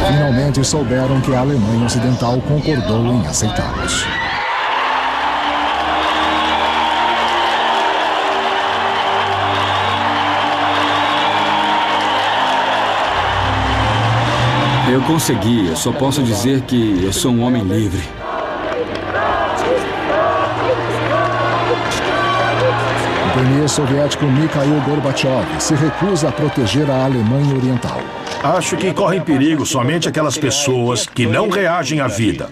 Finalmente souberam que a Alemanha Ocidental concordou em aceitá-los. Eu consegui. Eu só posso dizer que eu sou um homem livre. O premier soviético Mikhail Gorbachev se recusa a proteger a Alemanha Oriental. Acho que correm perigo somente aquelas pessoas que não reagem à vida.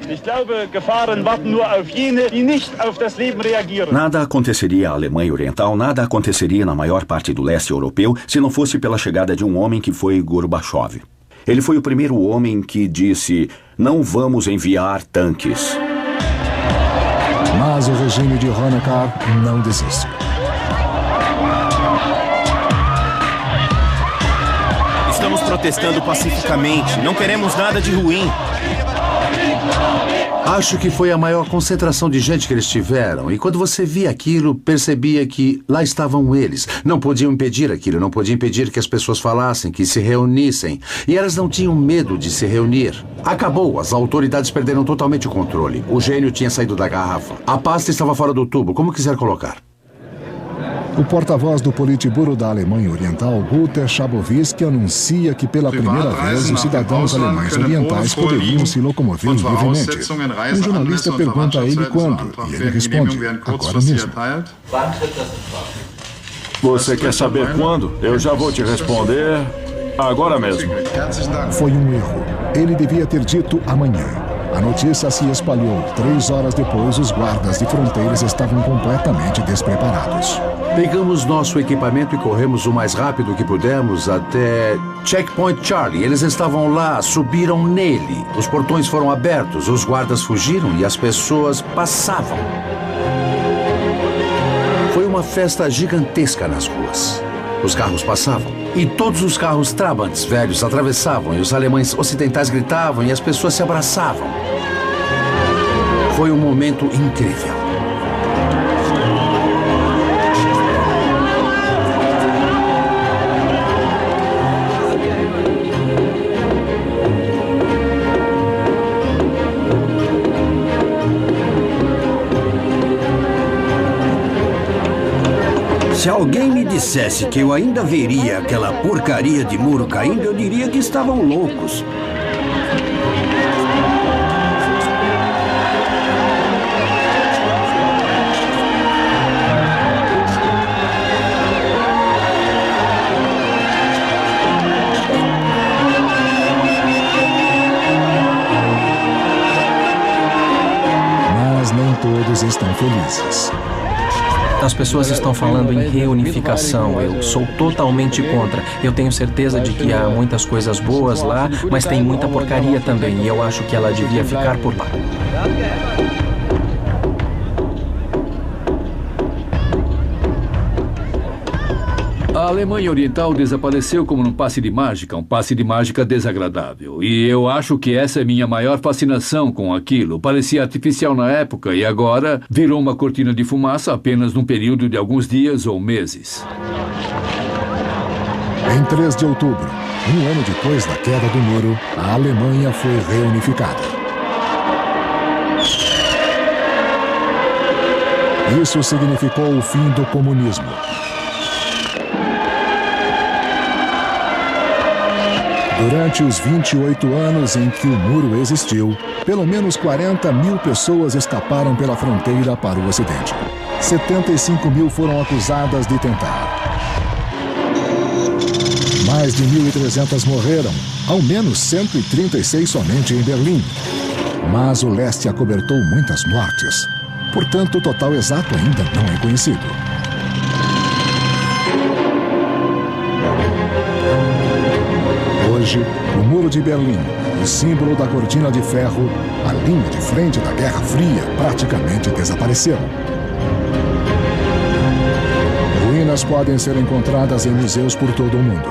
Nada aconteceria à Alemanha Oriental, nada aconteceria na maior parte do leste europeu se não fosse pela chegada de um homem que foi Gorbachev. Ele foi o primeiro homem que disse: não vamos enviar tanques. Mas o regime de Honecker não desiste. Estamos protestando pacificamente. Não queremos nada de ruim. Acho que foi a maior concentração de gente que eles tiveram. E quando você via aquilo, percebia que lá estavam eles. Não podiam impedir aquilo, não podiam impedir que as pessoas falassem, que se reunissem. E elas não tinham medo de se reunir. Acabou, as autoridades perderam totalmente o controle. O gênio tinha saído da garrafa. A pasta estava fora do tubo, como quiser colocar. O porta-voz do Politburo da Alemanha Oriental, Guter Schabowski, anuncia que pela primeira vez os cidadãos alemães orientais poderiam se locomover livremente. Um jornalista pergunta a ele quando, e ele responde: agora mesmo. Você quer saber quando? Eu já vou te responder agora mesmo. Foi um erro. Ele devia ter dito amanhã. A notícia se espalhou. 3 horas depois, os guardas de fronteiras estavam completamente despreparados. Pegamos nosso equipamento e corremos o mais rápido que pudemos até Checkpoint Charlie. Eles estavam lá, subiram nele. Os portões foram abertos, os guardas fugiram e as pessoas passavam. Foi uma festa gigantesca nas ruas. Os carros passavam. E todos os carros Trabants velhos atravessavam, e os alemães ocidentais gritavam, e as pessoas se abraçavam. Foi um momento incrível. Se alguém me dissesse que eu ainda veria aquela porcaria de muro caindo, eu diria que estavam loucos. Mas nem todos estão felizes. As pessoas estão falando em reunificação. Eu sou totalmente contra. Eu tenho certeza de que há muitas coisas boas lá, mas tem muita porcaria também. E eu acho que ela devia ficar por lá. A Alemanha Oriental desapareceu como num passe de mágica, um passe de mágica desagradável. E eu acho que essa é minha maior fascinação com aquilo. Parecia artificial na época e agora virou uma cortina de fumaça apenas num período de alguns dias ou meses. Em 3 de outubro, um ano depois da queda do muro, a Alemanha foi reunificada. Isso significou o fim do comunismo. Durante os 28 anos em que o muro existiu, pelo menos 40 mil pessoas escaparam pela fronteira para o Ocidente. 75 mil foram acusadas de tentar. Mais de 1.300 morreram, ao menos 136 somente em Berlim. Mas o leste acobertou muitas mortes. Portanto, o total exato ainda não é conhecido. Hoje, o Muro de Berlim o símbolo da cortina de ferro, a linha de frente da Guerra Fria praticamente desapareceram. Ruínas podem ser encontradas em museus por todo o mundo.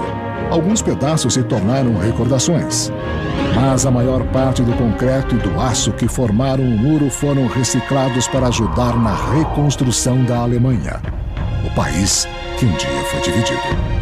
Alguns pedaços se tornaram recordações. Mas a maior parte do concreto e do aço que formaram o muro foram reciclados para ajudar na reconstrução da Alemanha, o país que um dia foi dividido.